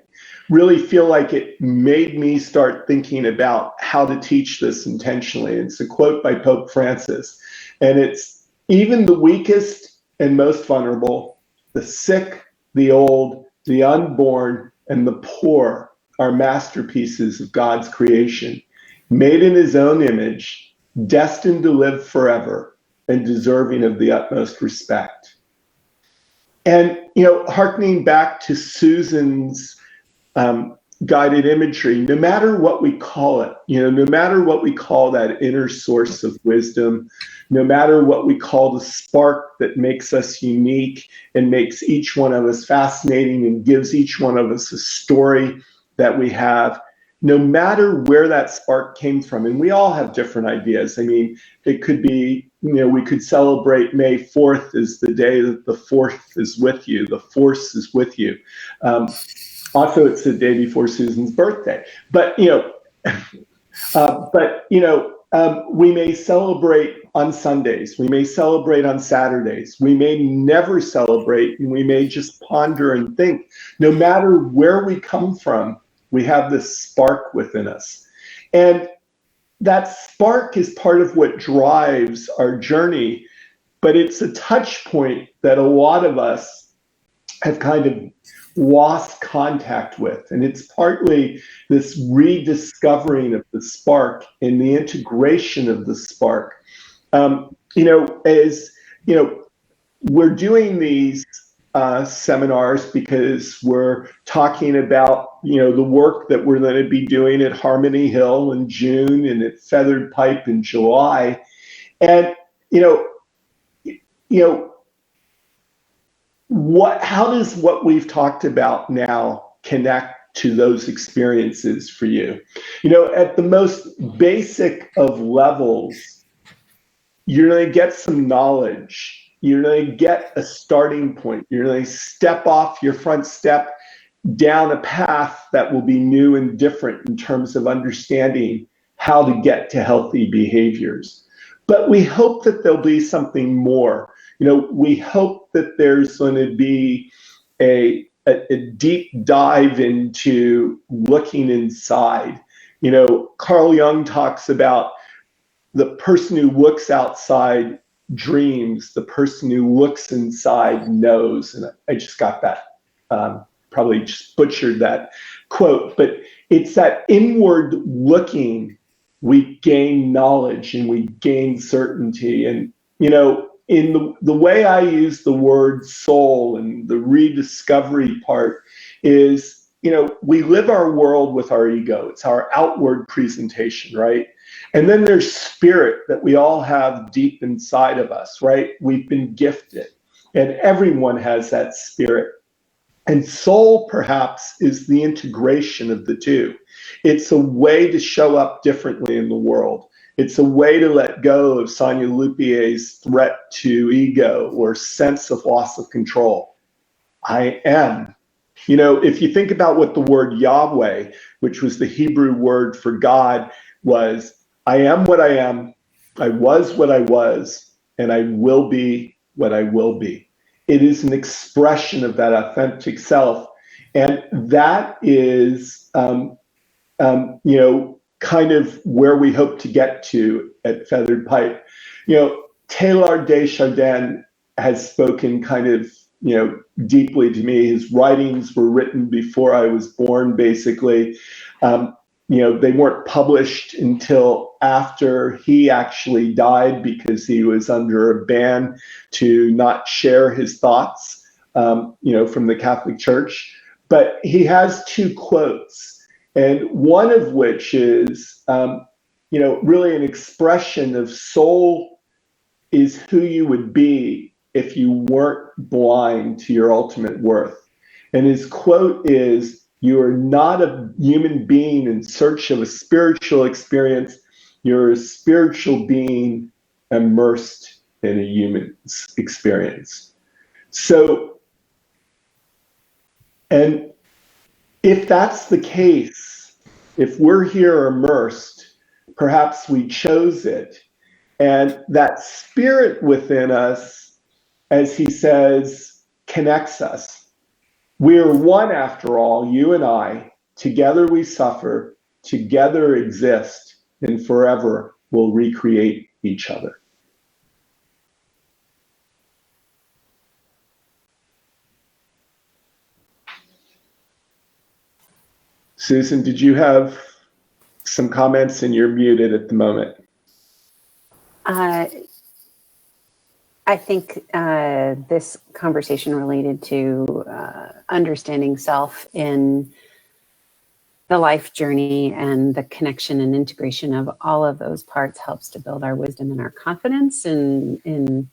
really feel like it made me start thinking about how to teach this intentionally. It's a quote by Pope Francis, and it's, "Even the weakest and most vulnerable, the sick, the old, the unborn, and the poor are masterpieces of God's creation, made in his own image, destined to live forever, and deserving of the utmost respect." And, you know, hearkening back to Susan's guided imagery, no matter what we call it, you know, no matter what we call that inner source of wisdom, no matter what we call the spark that makes us unique and makes each one of us fascinating and gives each one of us a story that we have, no matter where that spark came from, and we all have different ideas. I mean, it could be, you know, we could celebrate May 4th as the day that the fourth is with you, the force is with you. Also, it's the day before Susan's birthday. But, you know, we may celebrate on Sundays. We may celebrate on Saturdays. We may never celebrate, and we may just ponder and think. No matter where we come from, we have this spark within us. And that spark is part of what drives our journey, but it's a touch point that a lot of us have kind of lost contact with. And it's partly this rediscovering of the spark and the integration of the spark. You know, as you know, we're doing these seminars because we're talking about, you know, the work that we're going to be doing at Harmony Hill in June and at Feathered Pipe in July. And, how does what we've talked about now connect to those experiences for you? You know, at the most basic of levels, you're going to get some knowledge. You're going to get a starting point. You're going to step off your front step down a path that will be new and different in terms of understanding how to get to healthy behaviors. But we hope that there'll be something more. You know, we hope that there's going to be a deep dive into looking inside. You know, Carl Jung talks about the person who looks outside dreams, the person who looks inside knows. And I just got that, probably just butchered that quote, but it's that inward looking, we gain knowledge and we gain certainty. And, you know, in the way I use the word soul and the rediscovery part is we live our world with our ego. It's our outward presentation, right? And then there's spirit that we all have deep inside of us, right? We've been gifted, and everyone has that spirit. And soul, perhaps, is the integration of the two. It's a way to show up differently in the world. It's a way to let go of Sonia Lupier's threat to ego or sense of loss of control. I am. If you think about what the word Yahweh, which was the Hebrew word for God, was, I am what I am, I was what I was, and I will be what I will be. It is an expression of that authentic self. And that is, kind of where we hope to get to at Feathered Pipe. Taylor Desjardins has spoken kind of, deeply to me. His writings were written before I was born, basically. They weren't published until after he actually died because he was under a ban to not share his thoughts, from the Catholic Church. But he has two quotes, and one of which is, really an expression of soul is who you would be if you weren't blind to your ultimate worth. And his quote is, you are not a human being in search of a spiritual experience. You're a spiritual being immersed in a human experience. So, and if that's the case, if we're here immersed, perhaps we chose it. And that spirit within us, as he says, connects us. We are one after all, you and I. Together we suffer, together exist, and forever will recreate each other. Susan, did you have some comments? And you're muted at the moment. I think this conversation related to understanding self in the life journey and the connection and integration of all of those parts helps to build our wisdom and our confidence in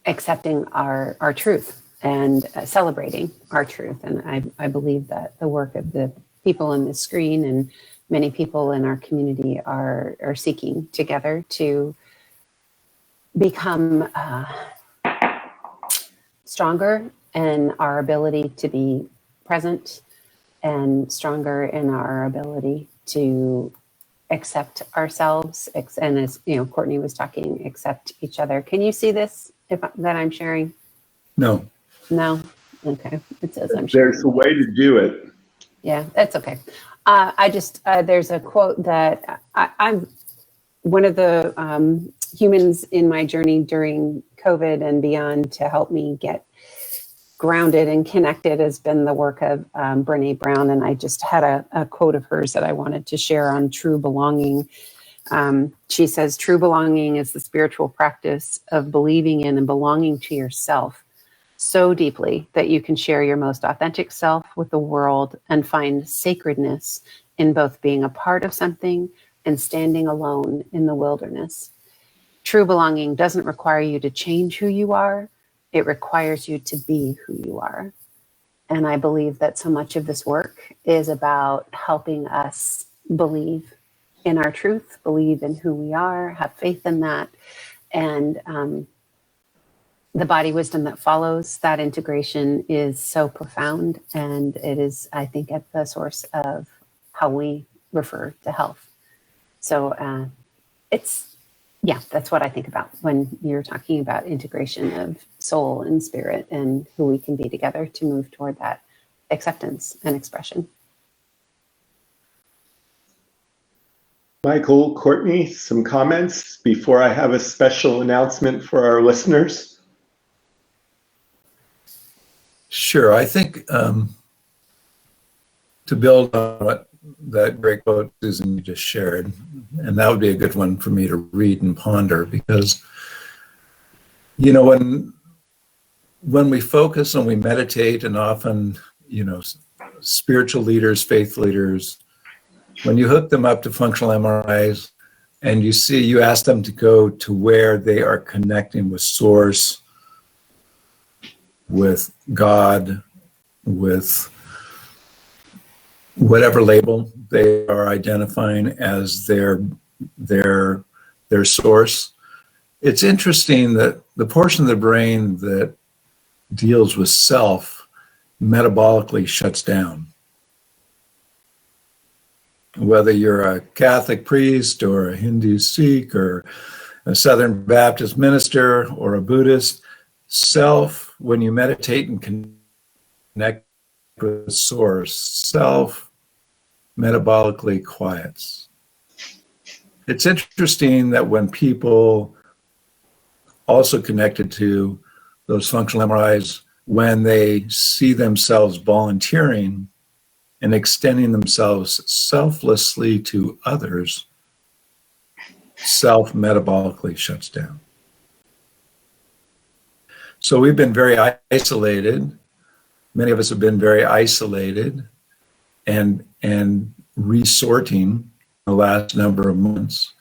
accepting our truth and celebrating our truth. And I believe that the work of the people on this screen and many people in our community are seeking together to become stronger in our ability to be present and stronger in our ability to accept ourselves. And as Courtney was talking, accept each other. Can you see this that I'm sharing? No. No? Okay. It says I'm sharing. There's a way to do it. Yeah, that's okay. There's a quote that I'm one of the humans in my journey during COVID and beyond to help me get grounded and connected has been the work of Brene Brown. And I just had a quote of hers that I wanted to share on true belonging. She says, true belonging is the spiritual practice of believing in and belonging to yourself so deeply that you can share your most authentic self with the world and find sacredness in both being a part of something and standing alone in the wilderness. True belonging doesn't require you to change who you are. It requires you to be who you are. And I believe that so much of this work is about helping us believe in our truth, believe in who we are, have faith in that, and the body wisdom that follows that integration is so profound, and it is, I think, at the source of how we refer to health. So that's what I think about when you're talking about integration of soul and spirit and who we can be together to move toward that acceptance and expression. Michael, Courtney, some comments before I have a special announcement for our listeners? Sure. I think to build on what that great quote Susan just shared, and that would be a good one for me to read and ponder, because when when we focus and we meditate, and often, spiritual leaders, faith leaders, when you hook them up to functional MRIs and you ask them to go to where they are connecting with source, with God, with whatever label they are identifying as their source. It's interesting that the portion of the brain that deals with self metabolically shuts down. Whether you're a Catholic priest or a Hindu Sikh or a Southern Baptist minister or a Buddhist, self, when you meditate and connect with source, self metabolically quiets. It's interesting that when people also connected to those functional MRIs, when they see themselves volunteering and extending themselves selflessly to others, self metabolically shuts down. So we've been very isolated. Many of us have been very isolated and resorting the last number of months.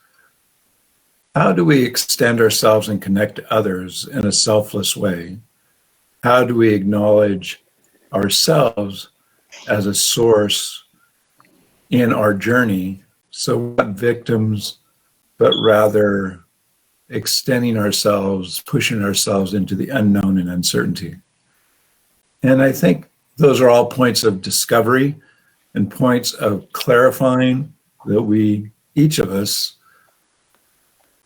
How do we extend ourselves and connect to others in a selfless way? How do we acknowledge ourselves as a source in our journey? So not victims, but rather extending ourselves, pushing ourselves into the unknown and uncertainty. And I think those are all points of discovery and points of clarifying that we, each of us,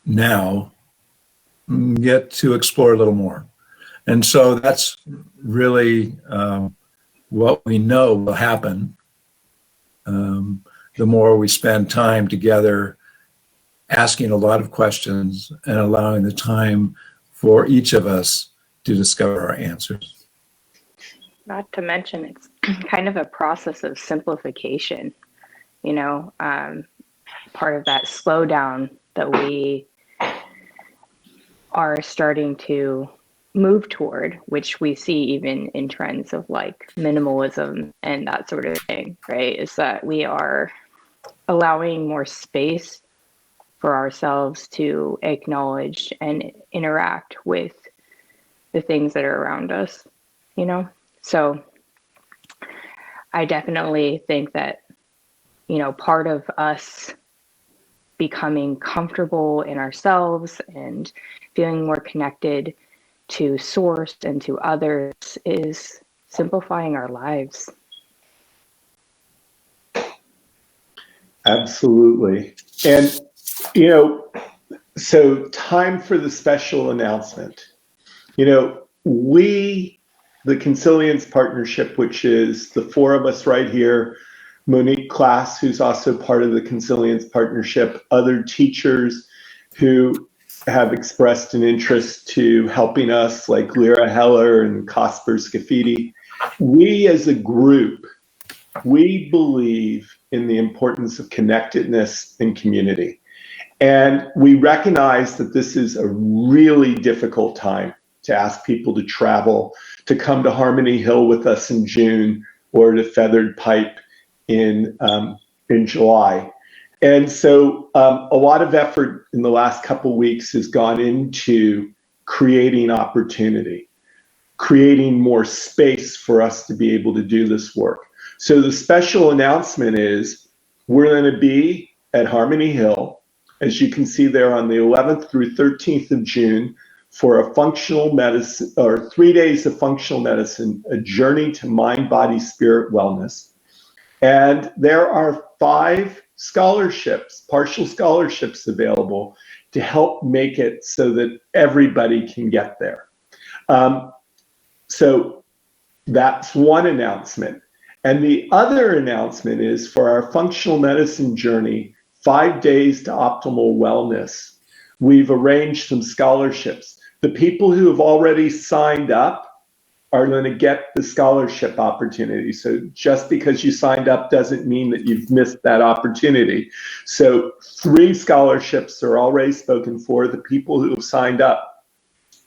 now get to explore a little more. And so that's really what we know will happen the more we spend time together asking a lot of questions and allowing the time for each of us to discover our answers. Not to mention, it's kind of a process of simplification, part of that slowdown that we are starting to move toward, which we see even in trends of like minimalism and that sort of thing, right? Is that we are allowing more space for ourselves to acknowledge and interact with the things that are around us, So I definitely think that, part of us becoming comfortable in ourselves and feeling more connected to source and to others is simplifying our lives. Absolutely. And, so time for the special announcement. We, the Consilience Partnership, which is the four of us right here, Monique Klass, who's also part of the Consilience Partnership, other teachers who have expressed an interest to helping us, like Lyra Heller and Casper Scafidi. We as a group, we believe in the importance of connectedness and community. And we recognize that this is a really difficult time to ask people to travel, to come to Harmony Hill with us in June or to Feathered Pipe in July. And so a lot of effort in the last couple weeks has gone into creating opportunity, creating more space for us to be able to do this work. So the special announcement is we're going to be at Harmony Hill, as you can see there, on the 11th through 13th of June for a functional medicine, or 3 days of functional medicine, a journey to mind, body, spirit wellness. And there are 5 scholarships, partial scholarships available to help make it so that everybody can get there. So that's one announcement. And the other announcement is for our functional medicine journey, 5 days to optimal wellness. We've arranged some scholarships. The people who have already signed up are going to get the scholarship opportunity. So just because you signed up doesn't mean that you've missed that opportunity. So 3 scholarships are already spoken for, the people who have signed up.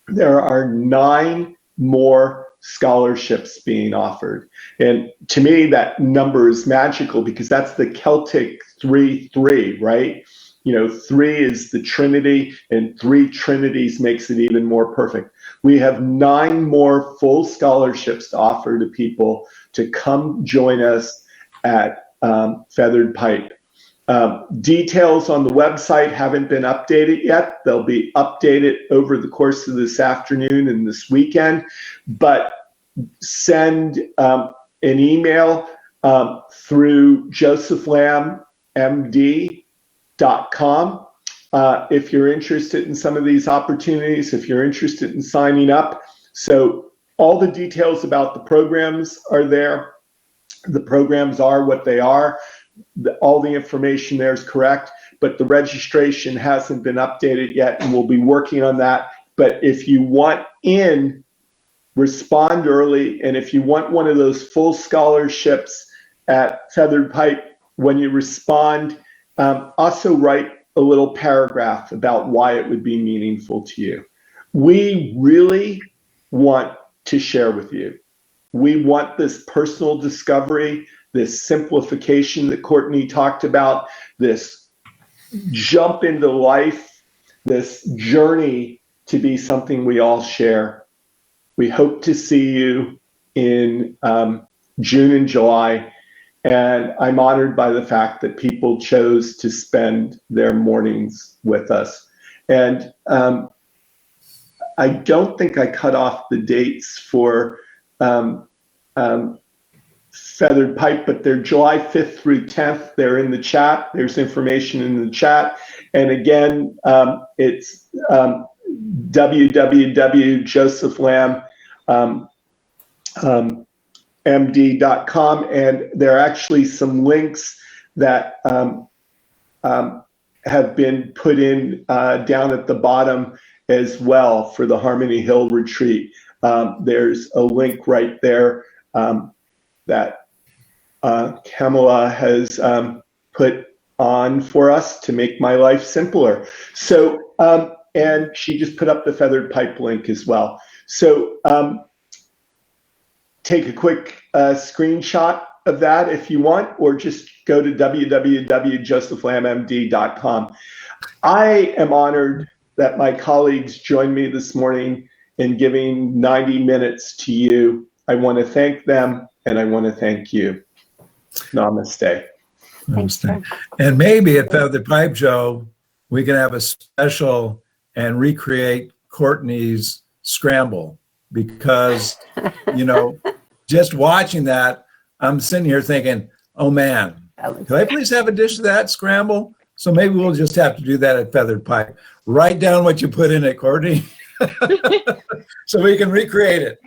There are 9 more scholarships being offered. And to me, that number is magical because that's the Celtic 3-3, right? You know, 3 is the Trinity, and 3 Trinities makes it even more perfect. We have 9 more full scholarships to offer to people to come join us at Feathered Pipe. Details on the website haven't been updated yet. They'll be updated over the course of this afternoon and this weekend, but send an email through josephlambmd.com if you're interested in some of these opportunities, if you're interested in signing up. So all the details about the programs are there. The programs are what they are. All the information there is correct, but the registration hasn't been updated yet, and we'll be working on that. But if you want in, respond early, and if you want one of those full scholarships at Feathered Pipe, when you respond, also write a little paragraph about why it would be meaningful to you. We really want to share with you. We want this personal discovery, this simplification that Courteney talked about, this jump into life, this journey to be something we all share. We hope to see you in June and July, and I'm honored by the fact that people chose to spend their mornings with us. And I don't think I cut off the dates for Feathered Pipe, but they're July 5th through 10th. They're in the chat. There's information in the chat. And again, it's www.josephlambmd.com. And there are actually some links that have been put in down at the bottom as well for the Harmony Hill retreat. There's a link right there that Kamala has put on for us to make my life simpler. So, and she just put up the Feathered Pipe link as well. So take a quick screenshot of that if you want, or just go to www.josephlambmd.com. I am honored that my colleagues joined me this morning in giving 90 minutes to you. I want to thank them, and I want to thank you. Namaste. Namaste. And maybe at Feathered Pipe, Joe, we can have a special and recreate Courteney's scramble, because, you know, just watching that, I'm sitting here thinking, oh man, can I please have a dish of that scramble? So maybe we'll just have to do that at Feathered Pipe. Write down what you put in it, Courteney, so we can recreate it.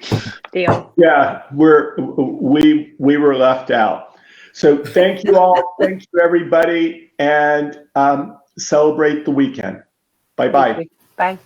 Deal. Yeah, we were left out. So thank you all. Thank you, everybody, and celebrate the weekend. Bye-bye. Bye.